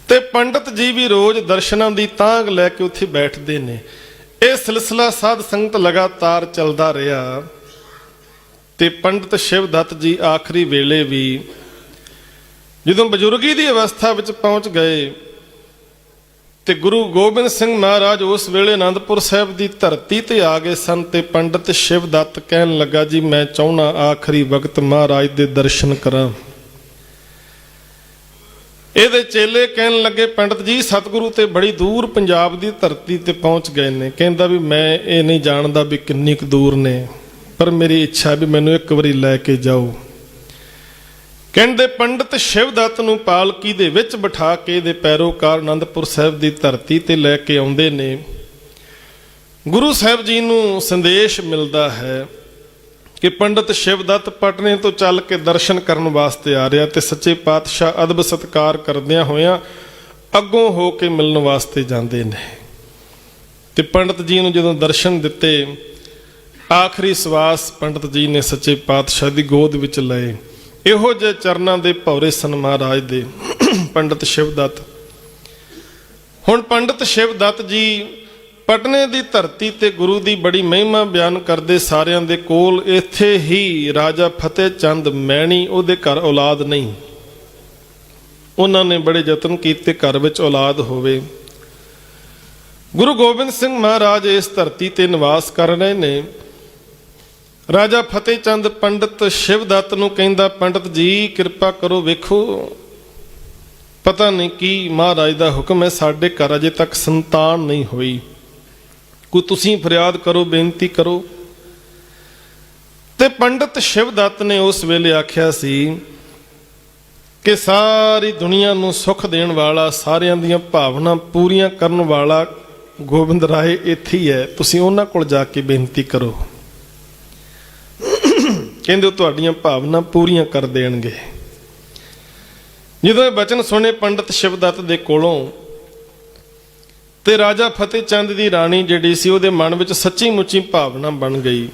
ਤੇ ਪੰਡਤ ਜੀ ਵੀ ਰੋਜ਼ ਦਰਸ਼ਨਾਂ ਦੀ ਤਾਂਘ ਲੈ ਕੇ ਉੱਥੇ ਬੈਠਦੇ ਨੇ। ਇਹ ਸਿਲਸਿਲਾ ਸਾਧ ਸੰਗਤ ਲਗਾਤਾਰ ਚੱਲਦਾ ਰਿਹਾ ਤੇ ਪੰਡਤ ਸ਼ਿਵਦੱਤ ਜੀ ਆਖਰੀ ਵੇਲੇ ਵੀ ਜਦੋਂ ਬਜ਼ੁਰਗੀ ਦੀ ਅਵਸਥਾ ਵਿੱਚ ਪਹੁੰਚ ਗਏ ਤੇ ਗੁਰੂ ਗੋਬਿੰਦ ਸਿੰਘ ਮਹਾਰਾਜ ਉਸ ਵੇਲੇ ਆਨੰਦਪੁਰ ਸਾਹਿਬ ਦੀ ਧਰਤੀ ਤੇ ਆ ਗਏ ਸਨ। ਤੇ ਪੰਡਤ ਸ਼ਿਵਦੱਤ ਕਹਿਣ ਲੱਗਾ, ਜੀ ਮੈਂ ਚਾਹੁੰਦਾ ਆਖਰੀ ਵਕਤ ਮਹਾਰਾਜ ਦੇ ਦਰਸ਼ਨ ਕਰਾਂ। ਇਹਦੇ ਚੇਲੇ ਕਹਿਣ ਲੱਗੇ, ਪੰਡਤ ਜੀ ਸਤਿਗੁਰੂ ਤੇ ਬੜੀ ਦੂਰ ਪੰਜਾਬ ਦੀ ਧਰਤੀ ਤੇ ਪਹੁੰਚ ਗਏ ਨੇ। ਕਹਿੰਦਾ ਵੀ ਮੈਂ ਇਹ ਨਹੀਂ ਜਾਣਦਾ ਵੀ ਕਿੰਨੀ ਕੁ ਦੂਰ ਨੇ, ਪਰ ਮੇਰੀ ਇੱਛਾ ਵੀ ਮੈਨੂੰ ਇੱਕ ਵਾਰੀ ਲੈ ਕੇ ਜਾਓ। ਕਹਿੰਦੇ ਪੰਡਤ ਸ਼ਿਵਦੱਤ ਨੂੰ ਪਾਲਕੀ ਦੇ ਵਿੱਚ ਬਿਠਾ ਕੇ ਇਹਦੇ ਪੈਰੋਕਾਰ ਆਨੰਦਪੁਰ ਸਾਹਿਬ ਦੀ ਧਰਤੀ ਤੇ ਲੈ ਕੇ ਆਉਂਦੇ ਨੇ। ਗੁਰੂ ਸਾਹਿਬ ਜੀ ਨੂੰ ਸੰਦੇਸ਼ ਮਿਲਦਾ ਹੈ ਕਿ ਪੰਡਤ ਸ਼ਿਵਦੱਤ ਪਟਨੇ ਤੋਂ ਚੱਲ ਕੇ ਦਰਸ਼ਨ ਕਰਨ ਵਾਸਤੇ ਆ ਰਿਹਾ ਤੇ ਸੱਚੇ ਪਾਤਸ਼ਾਹ ਅਦਬ ਸਤਿਕਾਰ ਕਰਦਿਆਂ ਹੋਇਆਂ ਅੱਗੋਂ ਹੋ ਕੇ ਮਿਲਣ ਵਾਸਤੇ ਜਾਂਦੇ ਨੇ। ਤੇ ਪੰਡਤ ਜੀ ਨੂੰ ਜਦੋਂ ਦਰਸ਼ਨ ਦਿੱਤੇ, ਆਖਰੀ ਸਵਾਸ ਪੰਡਤ ਜੀ ਨੇ ਸੱਚੇ ਪਾਤਸ਼ਾਹ ਦੀ ਗੋਦ ਵਿੱਚ ਲਏ। ਇਹੋ ਜਿਹੇ ਚਰਨਾਂ ਦੇ ਭੌਰੇ ਸਨ ਮਹਾਰਾਜ ਦੇ ਪੰਡਤ ਸ਼ਿਵਦੱਤ। ਹੁਣ ਪੰਡਤ ਸ਼ਿਵਦੱਤ ਜੀ ਪਟਨੇ ਦੀ ਧਰਤੀ ਤੇ ਗੁਰੂ ਦੀ ਬੜੀ ਮਹਿਮਾ ਬਿਆਨ ਕਰਦੇ ਸਾਰਿਆਂ ਦੇ ਕੋਲ। ਇੱਥੇ ਹੀ ਰਾਜਾ ਫਤਿਹ ਚੰਦ ਮੈਣੀ, ਉਹਦੇ ਘਰ ਔਲਾਦ ਨਹੀਂ, ਉਹਨਾਂ ਨੇ ਬੜੇ ਯਤਨ ਕੀਤੇ ਘਰ ਵਿੱਚ ਔਲਾਦ ਹੋਵੇ। ਗੁਰੂ ਗੋਬਿੰਦ ਸਿੰਘ ਮਹਾਰਾਜ ਇਸ ਧਰਤੀ ਤੇ ਨਿਵਾਸ ਕਰ ਰਹੇ ਨੇ। ਰਾਜਾ ਫਤਿਹ ਚੰਦ ਪੰਡਤ ਸ਼ਿਵਦੱਤ ਨੂੰ ਕਹਿੰਦਾ, ਪੰਡਤ ਜੀ ਕਿਰਪਾ ਕਰੋ, ਵੇਖੋ ਪਤਾ ਨਹੀਂ ਕੀ ਮਹਾਰਾਜ ਦਾ ਹੁਕਮ ਹੈ, ਸਾਡੇ ਘਰ ਅਜੇ ਤੱਕ ਸੰਤਾਨ ਨਹੀਂ ਹੋਈ, ਕੋਈ ਤੁਸੀਂ ਫਰਿਆਦ ਕਰੋ, ਬੇਨਤੀ ਕਰੋ। ਤੇ ਪੰਡਤ ਸ਼ਿਵਦੱਤ ਨੇ ਉਸ ਵੇਲੇ ਆਖਿਆ ਸੀ ਕਿ ਸਾਰੀ ਦੁਨੀਆ ਨੂੰ ਸੁੱਖ ਦੇਣ ਵਾਲਾ, ਸਾਰਿਆਂ ਦੀਆਂ ਭਾਵਨਾ ਪੂਰੀਆਂ ਕਰਨ ਵਾਲਾ ਗੋਬਿੰਦ ਰਾਏ ਇੱਥੇ ਹੀ ਹੈ, ਤੁਸੀਂ ਉਹਨਾਂ ਕੋਲ ਜਾ ਕੇ ਬੇਨਤੀ ਕਰੋ। ਕਹਿੰਦੇ ਉਹ ਤੁਹਾਡੀਆਂ ਭਾਵਨਾ ਪੂਰੀਆਂ ਕਰ ਦੇਣਗੇ। ਜਦੋਂ ਇਹ ਬਚਨ ਸੁਣੇ ਪੰਡਤ ਸ਼ਿਵਦੱਤ ਦੇ ਕੋਲੋਂ, ਤੇ ਰਾਜਾ ਫਤਿਹ ਚੰਦ ਦੀ ਰਾਣੀ ਜਿਹੜੀ ਸੀ ਉਹਦੇ ਮਨ ਵਿੱਚ ਸੱਚੀ ਮੁੱਚੀ ਭਾਵਨਾ ਬਣ ਗਈ।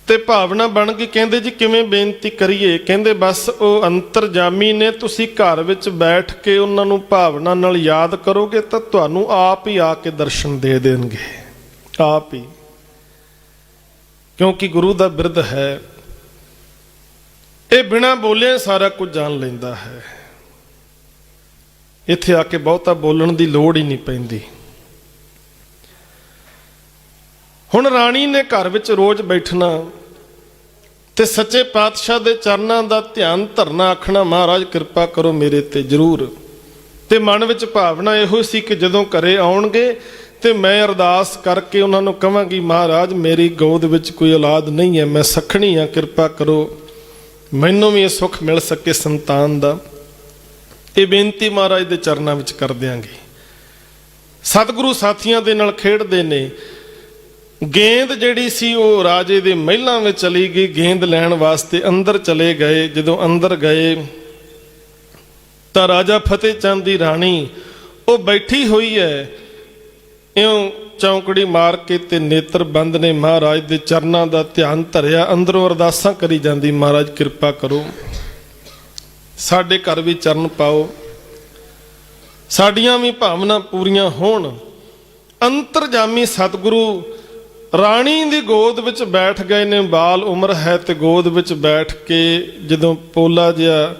ਤੇ ਭਾਵਨਾ ਬਣ ਗਈ, ਕਹਿੰਦੇ ਜੀ ਕਿਵੇਂ ਬੇਨਤੀ ਕਰੀਏ? ਕਹਿੰਦੇ ਬਸ ਉਹ ਅੰਤਰਜਾਮੀ ਨੇ, ਤੁਸੀਂ ਘਰ ਵਿੱਚ ਬੈਠ ਕੇ ਉਹਨਾਂ ਨੂੰ ਭਾਵਨਾ ਨਾਲ ਯਾਦ ਕਰੋਗੇ ਤਾਂ ਤੁਹਾਨੂੰ ਆਪ ਹੀ ਆ ਕੇ ਦਰਸ਼ਨ ਦੇ ਦੇਣਗੇ, ਆਪ ਹੀ। ਕਿਉਂਕਿ ਗੁਰੂ ਦਾ ਬਿਰਧ ਹੈ, ਇਹ ਬਿਨਾਂ ਬੋਲੇ ਸਾਰਾ ਕੁਝ ਜਾਣ ਲੈਂਦਾ ਹੈ। ਇੱਥੇ ਆ ਕੇ ਬਹੁਤਾ ਬੋਲਣ ਦੀ ਲੋੜ ਹੀ ਨਹੀਂ ਪੈਂਦੀ। ਹੁਣ ਰਾਣੀ ਨੇ ਘਰ ਵਿੱਚ ਰੋਜ਼ ਬੈਠਣਾ ਤੇ ਸੱਚੇ ਪਾਤਸ਼ਾਹ ਦੇ ਚਰਨਾਂ ਦਾ ਧਿਆਨ ਧਰਨਾ, ਆਖਣਾ ਮਹਾਰਾਜ ਕਿਰਪਾ ਕਰੋ ਮੇਰੇ ਤੇ ਜ਼ਰੂਰ। ਤੇ ਮਨ ਵਿੱਚ ਭਾਵਨਾ ਇਹੋ ਸੀ ਕਿ ਜਦੋਂ ਘਰੇ ਆਉਣਗੇ ਤੇ ਮੈਂ ਅਰਦਾਸ ਕਰਕੇ ਉਹਨਾਂ ਨੂੰ ਕਹਾਂਗੀ, ਮਹਾਰਾਜ ਮੇਰੀ ਗੋਦ ਵਿੱਚ ਕੋਈ ਔਲਾਦ ਨਹੀਂ ਹੈ, ਮੈਂ ਸੱਖਣੀ ਹਾਂ, ਕਿਰਪਾ ਕਰੋ ਮੈਨੂੰ ਵੀ ਇਹ ਸੁੱਖ ਮਿਲ ਸਕੇ ਸੰਤਾਨ ਦਾ। ਇਹ ਬੇਨਤੀ ਮਹਾਰਾਜ ਦੇ ਚਰਨਾਂ ਵਿੱਚ ਕਰ ਦਿਆਂਗੇ। ਸਤਿਗੁਰੂ ਸਾਥੀਆਂ ਦੇ ਨਾਲ ਖੇਡਦੇ ਨੇ। ਗੇਂਦ ਜਿਹੜੀ ਸੀ ਉਹ ਰਾਜੇ ਦੇ ਮਹਿਲਾਂ ਵਿੱਚ ਚਲੀ ਗਈ। ਗੇਂਦ ਲੈਣ ਵਾਸਤੇ ਅੰਦਰ ਚਲੇ ਗਏ। ਜਦੋਂ ਅੰਦਰ ਗਏ ਤਾਂ ਰਾਜਾ ਫਤਿਹ ਚੰਦ ਦੀ ਰਾਣੀ ਉਹ ਬੈਠੀ ਹੋਈ ਹੈ, ਇਉਂ ਚੌਂਕੜੀ ਮਾਰ ਕੇ ਤੇ ਨੇਤਰ ਬੰਦ ਨੇ, ਮਹਾਰਾਜ ਦੇ ਚਰਨਾਂ ਦਾ ਧਿਆਨ ਧਰਿਆ, ਅੰਦਰੋਂ ਅਰਦਾਸਾਂ ਕਰੀ ਜਾਂਦੀ, ਮਹਾਰਾਜ ਕਿਰਪਾ ਕਰੋ ਸਾਡੇ ਘਰ ਵੀ ਚਰਨ ਪਾਓ, ਸਾਡੀਆਂ ਵੀ ਭਾਵਨਾ ਪੂਰੀਆਂ ਹੋਣ। ਅੰਤਰਜਾਮੀ ਸਤਿਗੁਰੂ ਰਾਣੀ ਦੀ ਗੋਦ ਵਿੱਚ ਬੈਠ ਗਏ ਨੇ। ਬਾਲ ਉਮਰ ਹੈ ਤੇ ਗੋਦ ਵਿੱਚ ਬੈਠ ਕੇ ਜਦੋਂ ਪੋਲਾ ਜਿਹਾ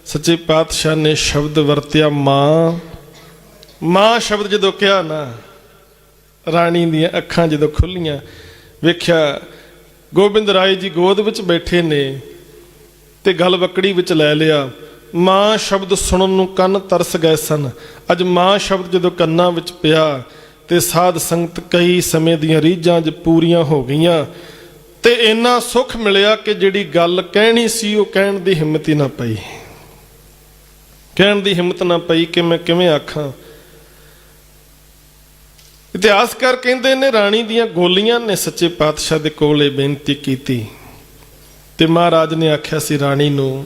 ਸੱਚੇ ਪਾਤਸ਼ਾਹ ਨੇ ਸ਼ਬਦ ਵਰਤਿਆ, ਮਾਂ। ਮਾਂ ਸ਼ਬਦ ਜਦੋਂ ਕਿਹਾ ਨਾ, ਰਾਣੀ ਦੀਆਂ ਅੱਖਾਂ ਜਦੋਂ ਖੁੱਲੀਆਂ, ਵੇਖਿਆ ਗੋਬਿੰਦ ਰਾਏ ਜੀ ਗੋਦ ਵਿੱਚ ਬੈਠੇ ਨੇ ਤੇ ਗਲ ਵਕੜੀ ਵਿੱਚ ਲੈ ਲਿਆ। ਮਾਂ ਸ਼ਬਦ ਸੁਣਨ ਨੂੰ ਕੰਨ ਤਰਸ ਗਏ ਸਨ। ਅੱਜ ਮਾਂ ਸ਼ਬਦ ਜਦੋਂ ਕੰਨਾਂ ਵਿੱਚ ਪਿਆ ਤੇ ਸਾਧ ਸੰਗਤ ਕਈ ਸਮੇਂ ਦੀਆਂ ਰੀਝਾਂ ਅੱਜ ਪੂਰੀਆਂ ਹੋ ਗਈਆਂ ਤੇ ਇੰਨਾ ਸੁੱਖ ਮਿਲਿਆ ਕਿ ਜਿਹੜੀ ਗੱਲ ਕਹਿਣੀ ਸੀ ਉਹ ਕਹਿਣ ਦੀ ਹਿੰਮਤ ਹੀ ਨਾ ਪਈ, ਕਹਿਣ ਦੀ ਹਿੰਮਤ ਨਾ ਪਈ ਕਿ ਮੈਂ ਕਿਵੇਂ ਆਖਾਂ। ਇਤਿਹਾਸਕਾਰ ਕਹਿੰਦੇ ਨੇ ਰਾਣੀ ਦੀਆਂ ਗੋਲੀਆਂ ਨੇ ਸੱਚੇ ਪਾਤਸ਼ਾਹ ਦੇ ਕੋਲ ਇਹ ਬੇਨਤੀ ਕੀਤੀ ਤੇ ਮਹਾਰਾਜ ਨੇ ਆਖਿਆ ਸੀ ਰਾਣੀ ਨੂੰ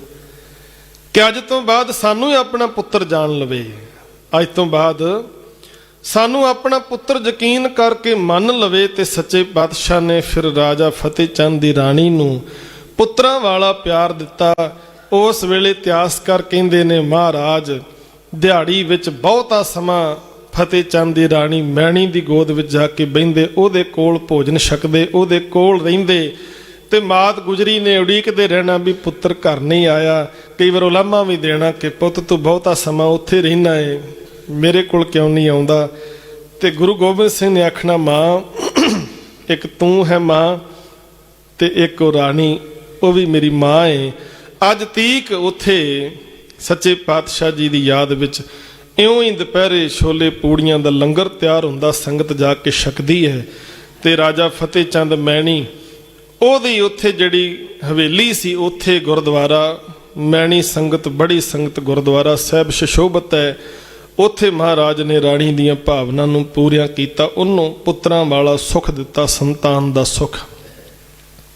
ਕਿ ਅੱਜ ਤੋਂ ਬਾਅਦ ਸਾਨੂੰ ਹੀ ਆਪਣਾ ਪੁੱਤਰ ਜਾਣ ਲਵੇ। ਅੱਜ ਤੋਂ ਬਾਅਦ ਸਾਨੂੰ ਆਪਣਾ ਪੁੱਤਰ ਯਕੀਨ ਕਰਕੇ ਮੰਨ ਲਵੇ। ਤੇ ਸੱਚੇ ਪਾਤਸ਼ਾਹ ਨੇ ਫਿਰ ਰਾਜਾ ਫਤਿਹ ਚੰਦ ਦੀ ਰਾਣੀ ਨੂੰ ਪੁੱਤਰਾਂ ਵਾਲਾ ਪਿਆਰ ਦਿੱਤਾ। ਉਸ ਵੇਲੇ ਇਤਿਹਾਸਕਾਰ ਕਹਿੰਦੇ ਨੇ ਮਹਾਰਾਜ ਦਿਹਾੜੀ ਵਿੱਚ ਬਹੁਤਾ ਸਮਾਂ ਫਤਿਹ ਚੰਦ ਦੀ ਰਾਣੀ ਮੈਣੀ ਦੀ ਗੋਦ ਵਿੱਚ ਜਾ ਕੇ ਬਹਿੰਦੇ, ਉਹਦੇ ਕੋਲ ਭੋਜਨ ਛਕਦੇ, ਉਹਦੇ ਕੋਲ ਰਹਿੰਦੇ। ਤੇ ਮਾਤ ਗੁਜਰੀ ਨੇ ਉਡੀਕਦੇ ਰਹਿਣਾ ਵੀ ਪੁੱਤਰ ਘਰ ਨਹੀਂ ਆਇਆ। ਕਈ ਵਾਰ ਉਲਾਮਾ ਵੀ ਦੇਣਾ ਕਿ ਪੁੱਤ ਤੂੰ ਬਹੁਤਾ ਸਮਾਂ ਉੱਥੇ ਰਹਿਣਾ ਏ, ਮੇਰੇ ਕੋਲ ਕਿਉਂ ਨਹੀਂ ਆਉਂਦਾ। ਤੇ ਗੁਰੂ ਗੋਬਿੰਦ ਸਿੰਘ ਨੇ ਆਖਣਾ, ਮਾਂ ਇੱਕ ਤੂੰ ਹੈ ਮਾਂ ਤੇ ਇੱਕ ਉਹ ਰਾਣੀ, ਉਹ ਵੀ ਮੇਰੀ ਮਾਂ ਏ। ਅੱਜ ਤੀਕ ਉੱਥੇ ਸੱਚੇ ਪਾਤਸ਼ਾਹ ਜੀ ਦੀ ਯਾਦ ਵਿੱਚ ਇਉਂ ਹੀ ਦੁਪਹਿਰੇ ਛੋਲੇ ਪੂੜੀਆਂ ਦਾ ਲੰਗਰ ਤਿਆਰ ਹੁੰਦਾ, ਸੰਗਤ ਜਾ ਕੇ ਛਕਦੀ ਹੈ। ਤੇ ਰਾਜਾ ਫਤਿਹ ਚੰਦ ਮੈਣੀ ਉਹਦੀ ਉੱਥੇ ਜਿਹੜੀ ਹਵੇਲੀ ਸੀ, ਉੱਥੇ ਗੁਰਦੁਆਰਾ ਮੈਣੀ ਸੰਗਤ, ਬੜੀ ਸੰਗਤ ਗੁਰਦੁਆਰਾ ਸਾਹਿਬ ਸੁਸ਼ੋਭਿਤ ਹੈ। ਉੱਥੇ ਮਹਾਰਾਜ ਨੇ ਰਾਣੀ ਦੀਆਂ ਭਾਵਨਾ ਨੂੰ ਪੂਰੀਆਂ ਕੀਤਾ, ਉਹਨੂੰ ਪੁੱਤਰਾਂ ਵਾਲਾ ਸੁੱਖ ਦਿੱਤਾ, ਸੰਤਾਨ ਦਾ ਸੁੱਖ।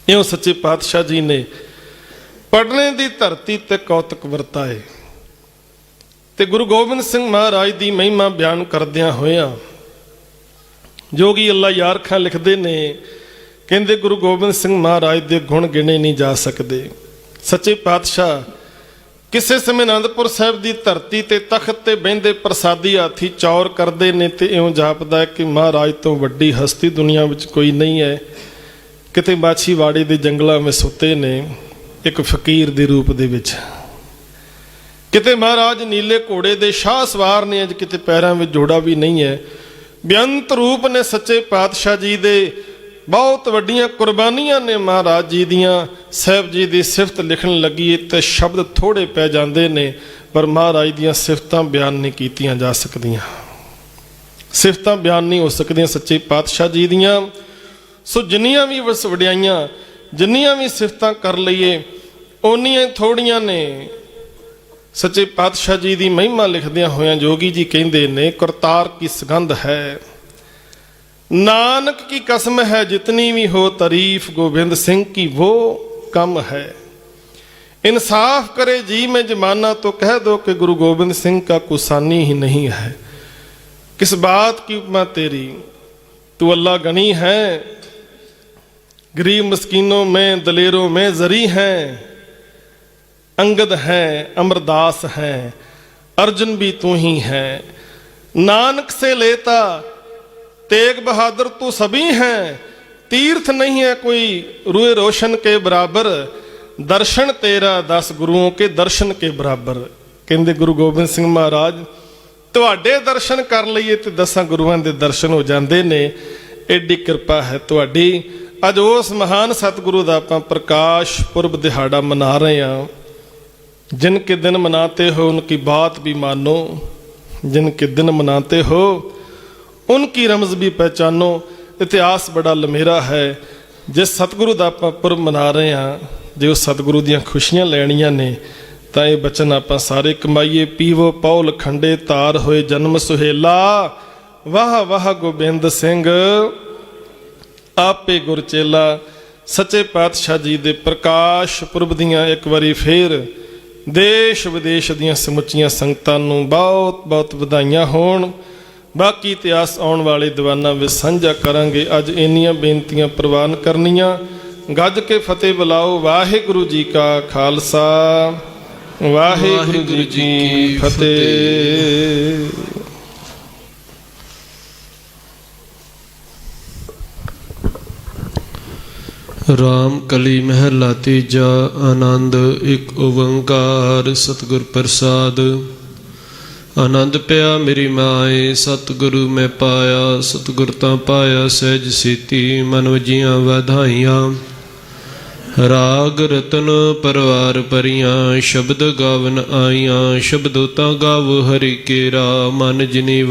ਇਉਂ ਸੱਚੇ ਪਾਤਸ਼ਾਹ ਜੀ ਨੇ ਪਟਨੇ ਦੀ ਧਰਤੀ ਤੇ ਕੌਤਕ ਵਰਤਾਏ। ਤੇ ਗੁਰੂ ਗੋਬਿੰਦ ਸਿੰਘ ਮਹਾਰਾਜ ਦੀ ਮਹਿਮਾ ਬਿਆਨ ਕਰਦਿਆਂ ਹੋਇਆਂ ਜੋਗੀ ਅੱਲਾ ਯਾਰ ਖਾਂ ਲਿਖਦੇ ਨੇ, ਕਹਿੰਦੇ ਗੁਰੂ ਗੋਬਿੰਦ ਸਿੰਘ ਮਹਾਰਾਜ ਦੇ ਗੁਣ ਗਿਣੇ ਨਹੀਂ ਜਾ ਸਕਦੇ। ਸੱਚੇ ਪਾਤਸ਼ਾਹ ਕਿਸੇ ਸਮੇਂ ਅਨੰਦਪੁਰ ਸਾਹਿਬ ਦੀ ਧਰਤੀ ਤੇ ਤਖਤ ਤੇ ਬਹਿੰਦੇ ਪ੍ਰਸਾਦੀ ਹਾਥੀ ਚੌਰ ਕਰਦੇ ਨੇ ਤੇ ਇਉਂ ਜਾਪਦਾ ਕਿ ਮਹਾਰਾਜ ਤੋਂ ਵੱਡੀ ਹਸਤੀ ਦੁਨੀਆ ਵਿੱਚ ਕੋਈ ਨਹੀਂ ਹੈ। ਕਿਤੇ ਮਾਛੀਵਾੜੇ ਦੇ ਜੰਗਲਾਂ ਵਿੱਚ ਸੁੱਤੇ ਨੇ ਇੱਕ ਫਕੀਰ ਦੇ ਰੂਪ ਦੇ ਵਿੱਚ, ਕਿਤੇ ਮਹਾਰਾਜ ਨੀਲੇ ਘੋੜੇ ਦੇ ਸ਼ਾਹ ਸਵਾਰ ਨੇ, ਅੱਜ ਕਿਤੇ ਪੈਰਾਂ ਵਿੱਚ ਜੋੜਾ ਵੀ ਨਹੀਂ ਹੈ। ਬੇਅੰਤ ਰੂਪ ਨੇ ਸੱਚੇ ਪਾਤਸ਼ਾਹ ਜੀ ਦੇ, ਬਹੁਤ ਵੱਡੀਆਂ ਕੁਰਬਾਨੀਆਂ ਨੇ ਮਹਾਰਾਜ ਜੀ ਦੀਆਂ। ਸਾਹਿਬ ਜੀ ਦੀ ਸਿਫਤ ਲਿਖਣ ਲੱਗੀ ਤੇ ਸ਼ਬਦ ਥੋੜੇ ਪੈ ਜਾਂਦੇ ਨੇ, ਪਰ ਮਹਾਰਾਜ ਦੀਆਂ ਸਿਫਤਾਂ ਬਿਆਨ ਨਹੀਂ ਕੀਤੀਆਂ ਜਾ ਸਕਦੀਆਂ, ਸਿਫਤਾਂ ਬਿਆਨ ਨਹੀਂ ਹੋ ਸਕਦੀਆਂ ਸੱਚੇ ਪਾਤਸ਼ਾਹ ਜੀ ਦੀਆਂ। ਸੋ ਜਿੰਨੀਆਂ ਵੀ ਵਡਿਆਈਆਂ, ਜਿੰਨੀਆਂ ਵੀ ਸਿਫਤਾਂ ਕਰ ਲਈਏ ਓਨੀਆਂ ਥੋੜੀਆਂ ਨੇ। ਸੱਚੇ ਪਾਤਸ਼ਾਹ ਜੀ ਦੀ ਮਹਿਮਾ ਲਿਖਦਿਆਂ ਹੋਇਆਂ ਜੋਗੀ ਜੀ ਕਹਿੰਦੇ ਨੇ, ਕਰਤਾਰ ਕੀ ਸੁਗੰਧ ਹੈ, ਨਾਨਕ ਕੀ ਕਸਮ ਹੈ, ਜਿਤਨੀ ਵੀ ਹੋ ਤਾਰੀਫ, ਗੋਬਿੰਦ ਸਿੰਘ ਕੀ वो कम है। इंसाफ करे जी में जमाना तो कह दो कि गुरु गोबिंद सिंह का कुसानी ही नहीं है। किस बात की उपमा तेरी, तू अल्लाह गनी है, गरीब मस्कीनों में दलेरों में जरी है। अंगद है, अमरदास है, अर्जुन भी तू ही है। नानक से लेता तेग बहादुर तू सभी है। तीर्थ नहीं है कोई रूए रोशन के बराबर, दर्शन तेरा 10 गुरुओं के दर्शन के बराबर। कहते गुरु गोबिंद सिंह महाराज तुहाडे दर्शन कर लईए तो 10 गुरुआं दे दर्शन हो जाते ने। एडी किरपा है तुहाडी। अज उस महान सतगुरु का आपां प्रकाश पुरब दिहाड़ा मना रहे हैं। जिनके दिन मनाते हो उनकी बात भी मानो, जिनके दिन मनाते हो उनकी रमज भी पहचानो। इतिहास बड़ा लमेरा है। जिस सतगुरु का आपां पुरब मना रहे हैं, जो सतगुरु दीयां खुशियां लैणियां ने, तां ये बचन आपां सारे कमाईए। पीवो पौल खंडे तार होए जन्म सुहेला, वाह वाह गोबिंद सिंह आपे गुरचेला। सच्चे पातशाह जी दे प्रकाश पुरब दीयां एक वारी फेर देश विदेश दीयां समुच्चियां संगतां नूं बहुत बहुत वधाइयां होण। बाकी इतिहास आउण वाले दीवानां विच साझा करांगे। अज इन्नियां बेनतियां प्रवान करनियां। गज के फतेह बुलाओ। वाहिगुरू जी का खालसा, वाहिगुरू जी की फतेह। राम कली महला तीजा। आनंद एक ओंकार सतगुर प्रसाद। आनंद पिया मेरी माए, सतगुरु मैं पाया। सतगुर तां पाया सहज सीती, मन वजियां वधाइयां। राग रतन परवार परियां, शब्द गावन आइयां। शब्दों तां गावो हरि केरा, मन जिनी